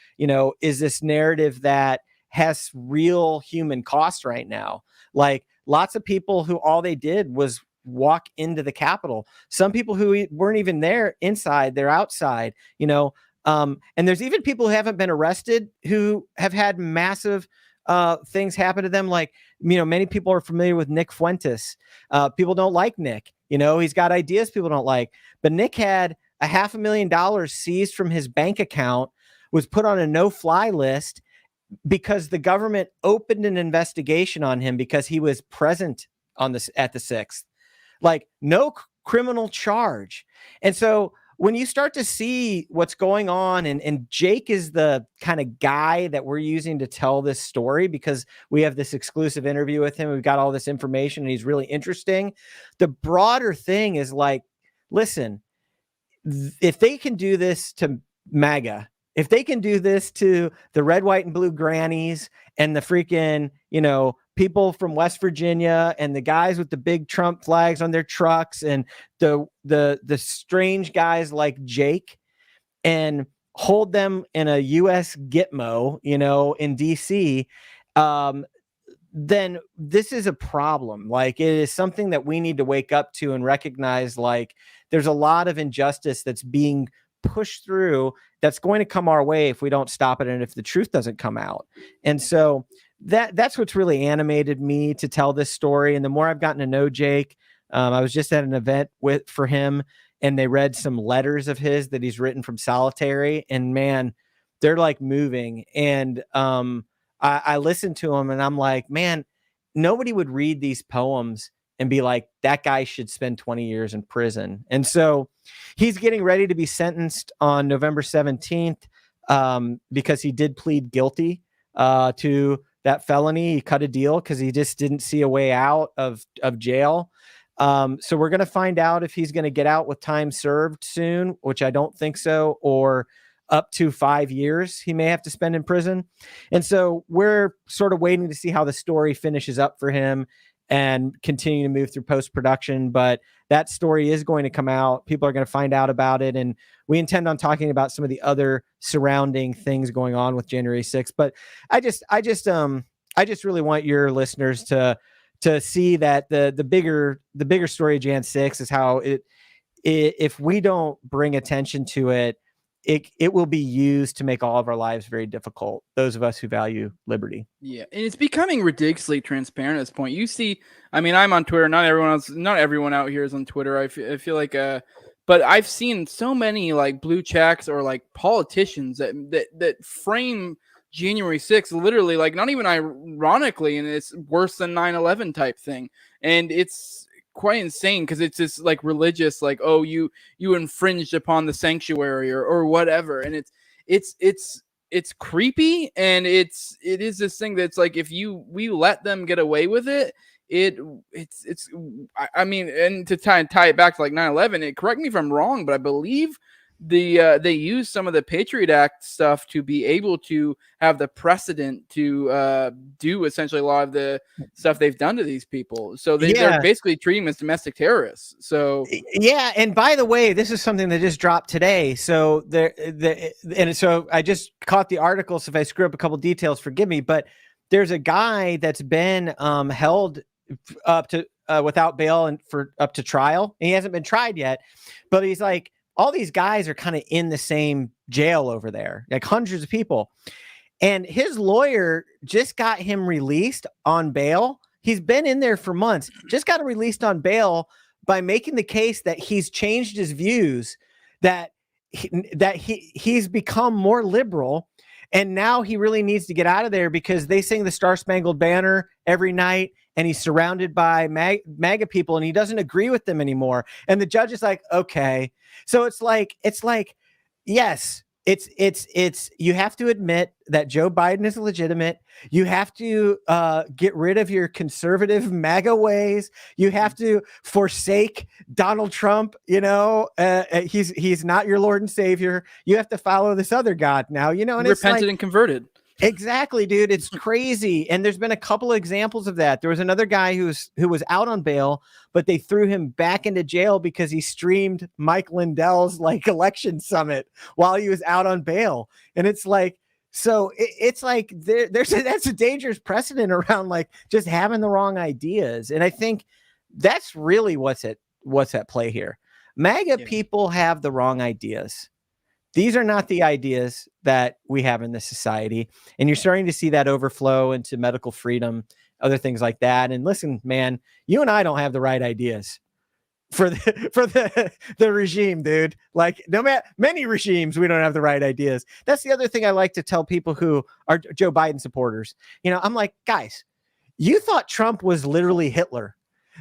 is this narrative that has real human cost right now. Like, lots of people who all they did was walk into the Capitol. Some people who weren't even there inside, they're outside, and there's even people who haven't been arrested who have had massive things happen to them. Like, many people are familiar with Nick Fuentes. People don't like Nick. He's got ideas people don't like. But Nick had $500,000 seized from his bank account, was put on a no-fly list because the government opened an investigation on him because he was present at the 6th, like no criminal charge. And so when you start to see what's going on, and Jake is the kind of guy that we're using to tell this story because we have this exclusive interview with him. We've got all this information and he's really interesting. The broader thing is like, listen, if they can do this to MAGA, if they can do this to the red, white, and blue grannies and the freaking, people from West Virginia and the guys with the big Trump flags on their trucks and the strange guys like Jake, and hold them in a U.S. Gitmo, in D.C., then this is a problem. Like, it is something that we need to wake up to and recognize, like, there's a lot of injustice that's being pushed through that's going to come our way if we don't stop it and if the truth doesn't come out. And so that's what's really animated me to tell this story. And the more I've gotten to know Jake, I was just at an event for him, and they read some letters of his that he's written from solitary, and man, they're like moving. And I listened to him and I'm like, man, nobody would read these poems and be like, that guy should spend 20 years in prison. And so he's getting ready to be sentenced on November 17th because he did plead guilty to that felony. He cut a deal because he just didn't see a way out of jail. So we're going to find out if he's going to get out with time served soon, which I don't think so, or up to 5 years he may have to spend in prison. And so we're sort of waiting to see how the story finishes up for him and continue to move through post-production. But that story is going to come out. People are going to find out about it. And we intend on talking about some of the other surrounding things going on with January 6th. But I just really want your listeners to see that the bigger story of Jan 6 is how if we don't bring attention to it, it will be used to make all of our lives very difficult, those of us who value liberty. Yeah, and it's becoming ridiculously transparent at this point. You see, I mean, I'm on Twitter. Not everyone out here is on Twitter. I feel like, but I've seen so many like blue checks or like politicians that frame January 6th literally, like, not even ironically, and it's worse than 9/11 type thing. And it's quite insane because it's this like religious, like, oh, you infringed upon the sanctuary or whatever. And it's creepy, and it is this thing that's like, if we let them get away with it, I mean, and to tie it back to like 9/11, correct me if I'm wrong, but I believe they use some of the Patriot Act stuff to be able to have the precedent to do essentially a lot of the stuff they've done to these people. So they're basically treating them as domestic terrorists. So yeah, and by the way, this is something that just dropped today. So so I just caught the article. So if I screw up a couple details, forgive me. But there's a guy that's been held up to without bail and for up to trial. And he hasn't been tried yet, but he's like, all these guys are kind of in the same jail over there, like hundreds of people. And his lawyer just got him released on bail. He's been in there for months, just got him released on bail by making the case that he's changed his views, that he's become more liberal. And now he really needs to get out of there because they sing the Star Spangled Banner every night and he's surrounded by MAGA people and he doesn't agree with them anymore. And the judge is like, okay. So it's like, yes, it's you have to admit that Joe Biden is legitimate. You have to get rid of your conservative MAGA ways. You have to forsake Donald Trump. He's not your Lord and Savior. You have to follow this other God now. And repented and converted. Exactly, dude. It's crazy. And there's been a couple of examples of that. There was another guy who was out on bail, but they threw him back into jail because he streamed Mike Lindell's election summit while he was out on bail. And it's like, so it's like that's a dangerous precedent around just having the wrong ideas. And I think that's really what's at play here. MAGA people have the wrong ideas. These are not the ideas that we have in this society. And you're starting to see that overflow into medical freedom, other things like that. And listen, man, you and I don't have the right ideas for the regime, dude. No matter many regimes, we don't have the right ideas. That's the other thing I like to tell people who are Joe Biden supporters. I'm like, guys, you thought Trump was literally Hitler.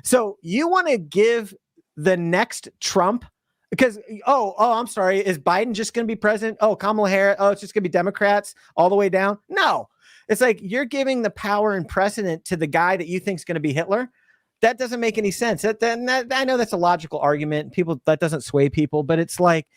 So you want to give the next Trump because, I'm sorry. Is Biden just going to be president? Oh, Kamala Harris. Oh, it's just going to be Democrats all the way down. No, it's like you're giving the power and precedent to the guy that you think is going to be Hitler. That doesn't make any sense. That I know that's a logical argument. People, that doesn't sway people, but it's like,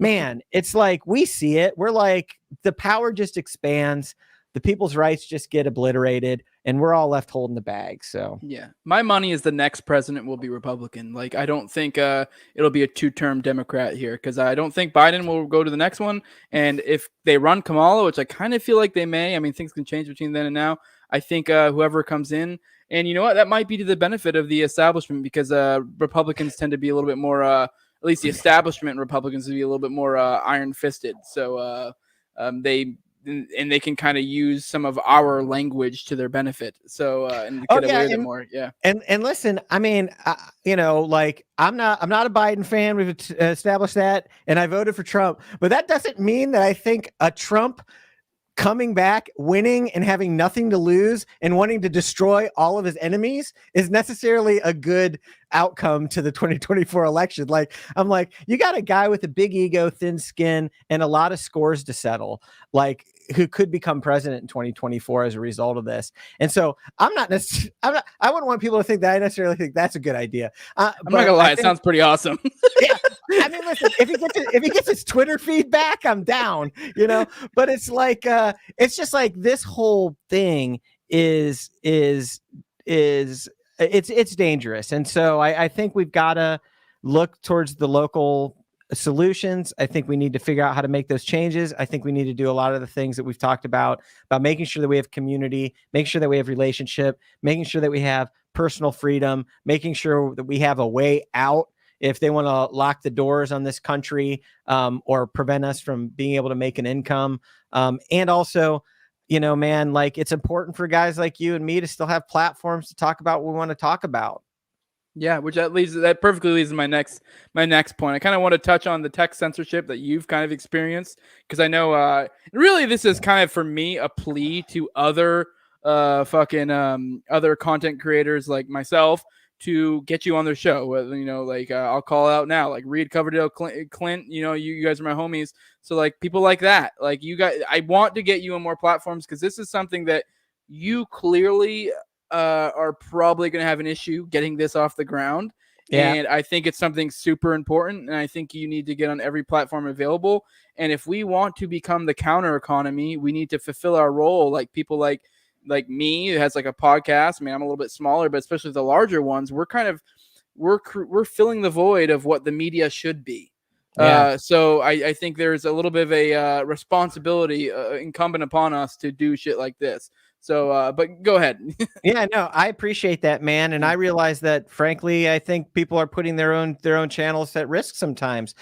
man, it's like we see it. We're like the power just expands. The people's rights just get obliterated and we're all left holding the bag. So yeah, my money is the next president will be Republican. I don't think it'll be a 2-term Democrat here because I don't think Biden will go to the next one. And if they run Kamala, which I kind of feel like they may, I mean, things can change between then and now. I think whoever comes in, and you know what, that might be to the benefit of the establishment because Republicans tend to be a little bit more, at least the establishment Republicans to be a little bit more iron fisted. So they can kind of use some of our language to their benefit. So and get away with it more. Yeah. And listen, I mean, I'm not a Biden fan. We've established that, and I voted for Trump. But that doesn't mean that I think a Trump coming back, winning, and having nothing to lose and wanting to destroy all of his enemies is necessarily a good outcome to the 2024 election. I'm like, you got a guy with a big ego, thin skin, and a lot of scores to settle, who could become president in 2024 as a result of this. And so I wouldn't want people to think that I necessarily think that's a good idea. I'm not gonna lie, it sounds pretty awesome. Yeah. I mean, listen, if he gets his Twitter feedback, I'm down, but it's like, it's just like this whole thing is it's dangerous. And so I think we've got to look towards the local solutions. I think we need to figure out how to make those changes. I think we need to do a lot of the things that we've talked about making sure that we have community, making sure that we have relationship, making sure that we have personal freedom, making sure that we have a way out if they want to lock the doors on this country or prevent us from being able to make an income. And also, man, it's important for guys like you and me to still have platforms to talk about what we want to talk about. Yeah, which that perfectly leads to my next point. I kind of want to touch on the tech censorship that you've kind of experienced because I know really this is kind of for me a plea to other other content creators like myself to get you on their show. I'll call out now, Reed Coverdale, Clint. You guys are my homies. So people like that, you guys, I want to get you on more platforms because this is something that you clearly are probably going to have an issue getting this off the ground. Yeah. And I think it's something super important. And I think you need to get on every platform available. And if we want to become the counter economy, we need to fulfill our role. People like me who has a podcast. I mean, I'm a little bit smaller, but especially the larger ones, we're filling the void of what the media should be. Yeah. So I think there's a little bit of a responsibility incumbent upon us to do shit like this. So, but go ahead. Yeah, no, I appreciate that, man, and I realize that, frankly, I think people are putting their own channels at risk sometimes,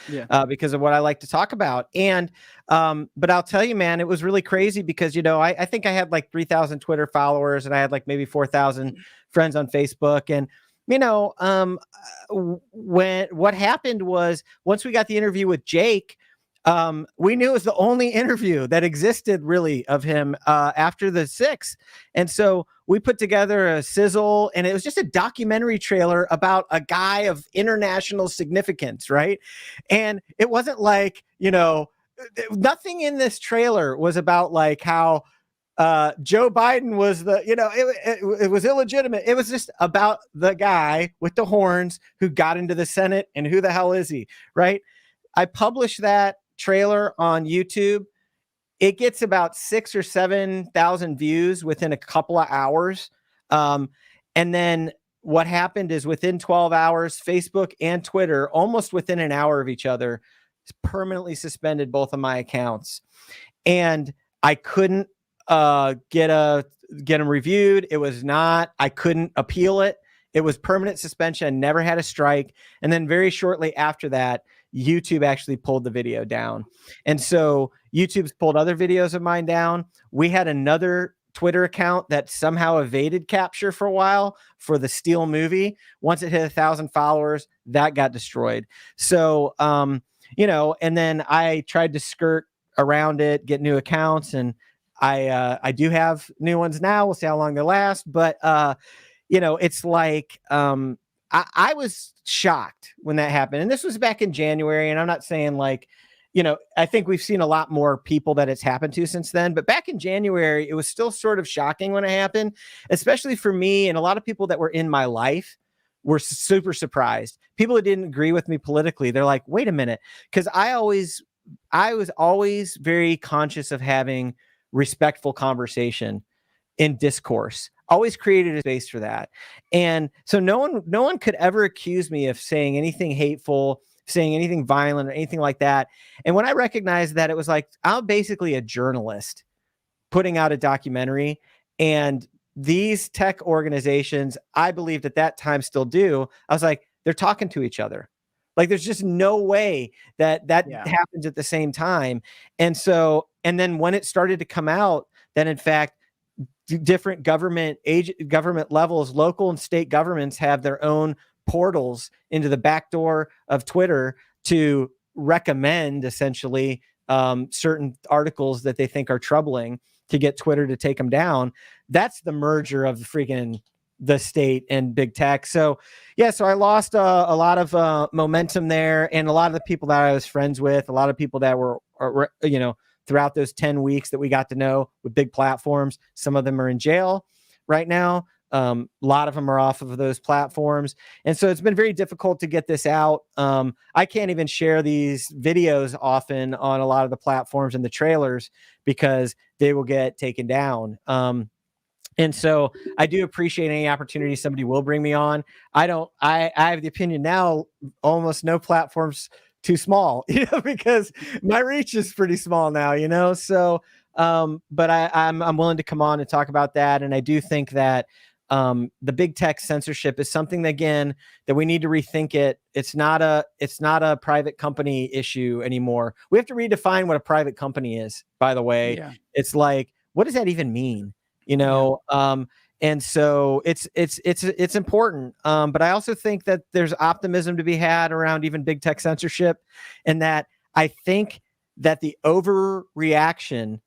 because of what I like to talk about. And but I'll tell you, man, it was really crazy because I think I had like 3,000 Twitter followers, and I had like maybe 4,000 friends on Facebook, and when what happened was once we got the interview with Jake. We knew it was the only interview that existed really of him after the 6th. And so we put together a sizzle, and it was just a documentary trailer about a guy of international significance, right? And it wasn't like, nothing in this trailer was about like how Joe Biden was it was illegitimate. It was just about the guy with the horns who got into the Senate, and who the hell is he, right? I published that trailer on YouTube. It gets about 6,000 or 7,000 views within a couple of hours. And then what happened is within 12 hours, Facebook and Twitter, almost within an hour of each other, permanently suspended both of my accounts. And I couldn't get them reviewed. I couldn't appeal it. It was permanent suspension. I never had a strike. And then very shortly after that, YouTube actually pulled the video down. And so YouTube's pulled other videos of mine down. We had another Twitter account that somehow evaded capture for a while for the Steel movie. Once it hit 1,000 followers, that got destroyed. So, and then I tried to skirt around it, get new accounts, and I do have new ones now. We'll see how long they last. But, it's like, I was shocked when that happened. And this was back in January. And I'm not saying like, I think we've seen a lot more people that it's happened to since then. But back in January, it was still sort of shocking when it happened, especially for me. And a lot of people that were in my life were super surprised. People who didn't agree with me politically, they're like, wait a minute. Because I was always very conscious of having respectful conversation in discourse. Always created a space for that. And so no one could ever accuse me of saying anything hateful, saying anything violent, or anything like that. And when I recognized that, it was like, I'm basically a journalist putting out a documentary, and these tech organizations, I believed at that time still do. I was like, they're talking to each other. Like, there's just no way that happens at the same time. And so, and then when it started to come out, that in fact, different government levels, local and state governments have their own portals into the back door of Twitter to recommend essentially certain articles that they think are troubling to get Twitter to take them down. That's the merger of the state and big tech. So I lost a lot of momentum there, and a lot of the people that I was friends with, a lot of people that were throughout those 10 weeks that we got to know with big platforms. Some of them are in jail right now. A lot of them are off of those platforms. And so it's been very difficult to get this out. I can't even share these videos often on a lot of the platforms and the trailers because they will get taken down. And so I do appreciate any opportunity somebody will bring me on. I have the opinion now, almost no platforms too small, because my reach is pretty small now, so, but I'm willing to come on and talk about that. And I do think that, the big tech censorship is something that, again, that we need to rethink it. It's not a private company issue anymore. We have to redefine what a private company is, by the way. Yeah. It's like, what does that even mean? And so it's important. But I also think that there's optimism to be had around even big tech censorship, and that I think that the overreaction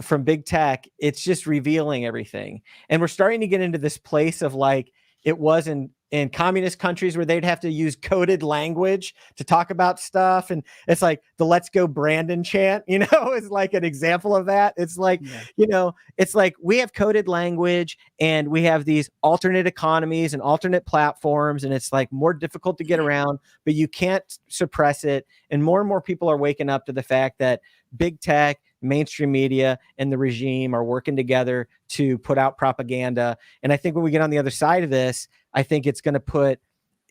from big tech, it's just revealing everything. And we're starting to get into this place of like it was in communist countries where they'd have to use coded language to talk about stuff. And it's like the "Let's Go Brandon" chant, is like an example of that. It's like, it's like we have coded language and we have these alternate economies and alternate platforms, and it's like more difficult to get around, but you can't suppress it. And more people are waking up to the fact that big tech, mainstream media, and the regime are working together to put out propaganda. And I think when we get on the other side of this, I think it's going to put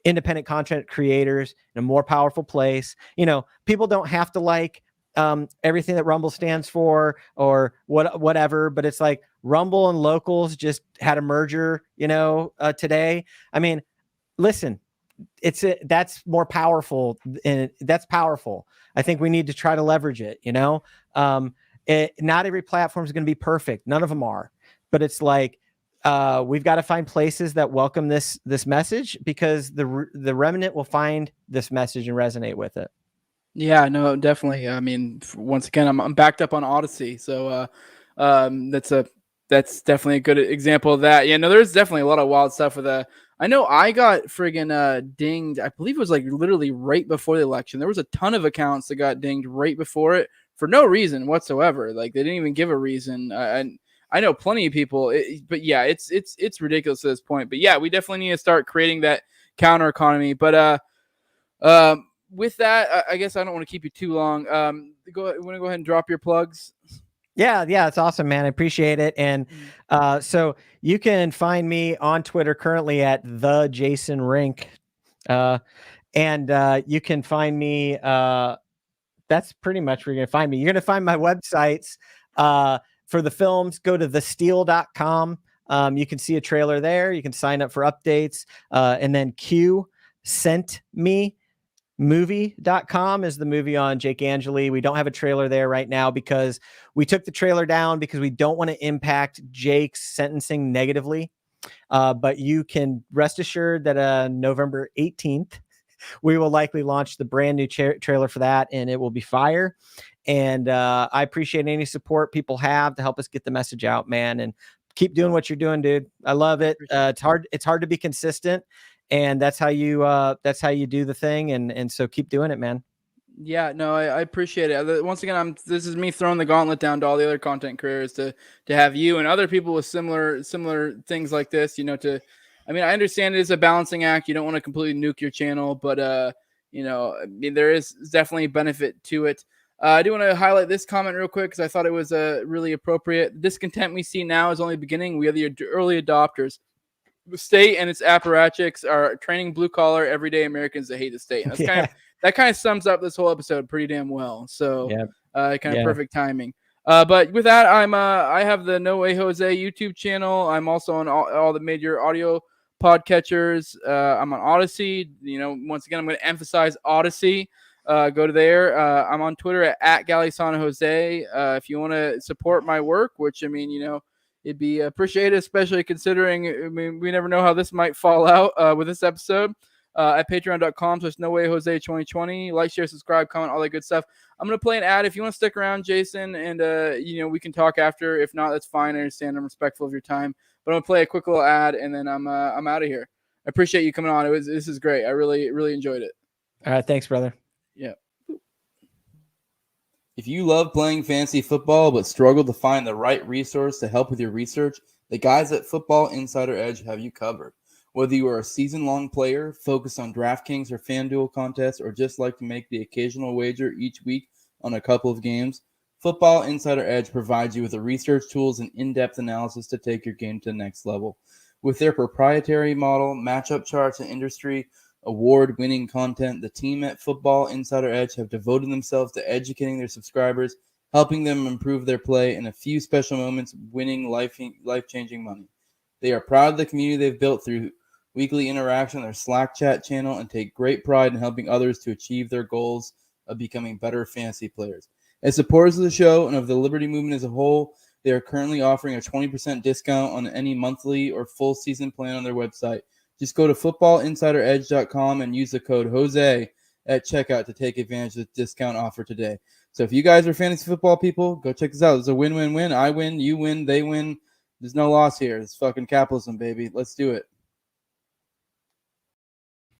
independent content creators in a more powerful place. People don't have to like everything that Rumble stands for or whatever, but it's like Rumble and Locals just had a merger, today. I mean, listen, that's more powerful, and that's powerful. I think we need to try to leverage it. Not every platform is going to be perfect. None of them are, but it's like we've got to find places that welcome this message, because the remnant will find this message and resonate with it. Yeah, no, definitely. I mean, once again, I'm backed up on Odyssey, so that's definitely a good example of that. Yeah, no, there's definitely a lot of wild stuff with that. I know I got friggin' dinged. I believe it was like literally right before the election. There was a ton of accounts that got dinged right before it for no reason whatsoever. Like they didn't even give a reason. And I know plenty of people, but yeah, it's ridiculous at this point. But yeah, we definitely need to start creating that counter economy. But with that, I guess I don't want to keep you too long. Want to go ahead and drop your plugs? Yeah, it's awesome, man. I appreciate it. And so you can find me on Twitter currently at the Jason Rink, and you can find me. That's pretty much where you're gonna find me. You're gonna find my websites for the films. Go to thesteel.com. You can see a trailer there. You can sign up for updates, and then Q sent me. Movie.com is the movie on Jake Angeli. We don't have a trailer there right now because we took the trailer down because we don't want to impact Jake's sentencing negatively. But you can rest assured that November 18th, we will likely launch the brand new trailer for that, and it will be fire. And I appreciate any support people have to help us get the message out, man. And keep doing what you're doing, dude. I love it. It's hard to be consistent. And that's how you do the thing. And so keep doing it, man. Yeah, no, I appreciate it. Once again, this is me throwing the gauntlet down to all the other content creators to have you and other people with similar things like this, I mean, I understand it is a balancing act. You don't want to completely nuke your channel, but I mean, there is definitely benefit to it. I do want to highlight this comment real quick because I thought it was really appropriate. The discontent we see now is only beginning. We are the early adopters. The state and its apparatchiks are training blue collar everyday Americans to hate the state. And that's kind of sums up this whole episode pretty damn well. So perfect timing. But with that, I have the No Way Jose YouTube channel. I'm also on all the major audio podcatchers. I'm on Odyssey. Once again, I'm going to emphasize Odyssey. Go to there. I'm on Twitter at Gallisano if you want to support my work, which I mean, it'd be appreciated, especially considering, I mean, we never know how this might fall out with this episode. At patreon.com, so it's No Way Jose 2020. Like, share, subscribe, comment, all that good stuff. I'm going to play an ad. If you want to stick around, Jason, and, we can talk after. If not, that's fine. I understand. I'm respectful of your time. But I'm going to play a quick little ad, and then I'm out of here. I appreciate you coming on. This is great. I really, really enjoyed it. All right. Thanks, brother. Yeah. If you love playing fantasy football but struggle to find the right resource to help with your research, the guys at Football Insider Edge have you covered. Whether you are a season-long player, focused on DraftKings or FanDuel contests, or just like to make the occasional wager each week on a couple of games, Football Insider Edge provides you with the research tools and in-depth analysis to take your game to the next level. With their proprietary model, matchup charts, and industry award-winning content, the team at Football Insider Edge have devoted themselves to educating their subscribers, helping them improve their play, and a few special moments winning life-changing money. They are proud of the community they've built through weekly interaction on their Slack chat channel and take great pride in helping others to achieve their goals of becoming better fantasy players. As supporters of the show and of the Liberty Movement as a whole, they are currently offering a 20% discount on any monthly or full season plan on their website. Just go to footballinsideredge.com and use the code Jose at checkout to take advantage of the discount offer today. So if you guys are fantasy football people, go check this out. It's a win-win-win. I win, you win, they win. There's no loss here. It's fucking capitalism, baby. Let's do it.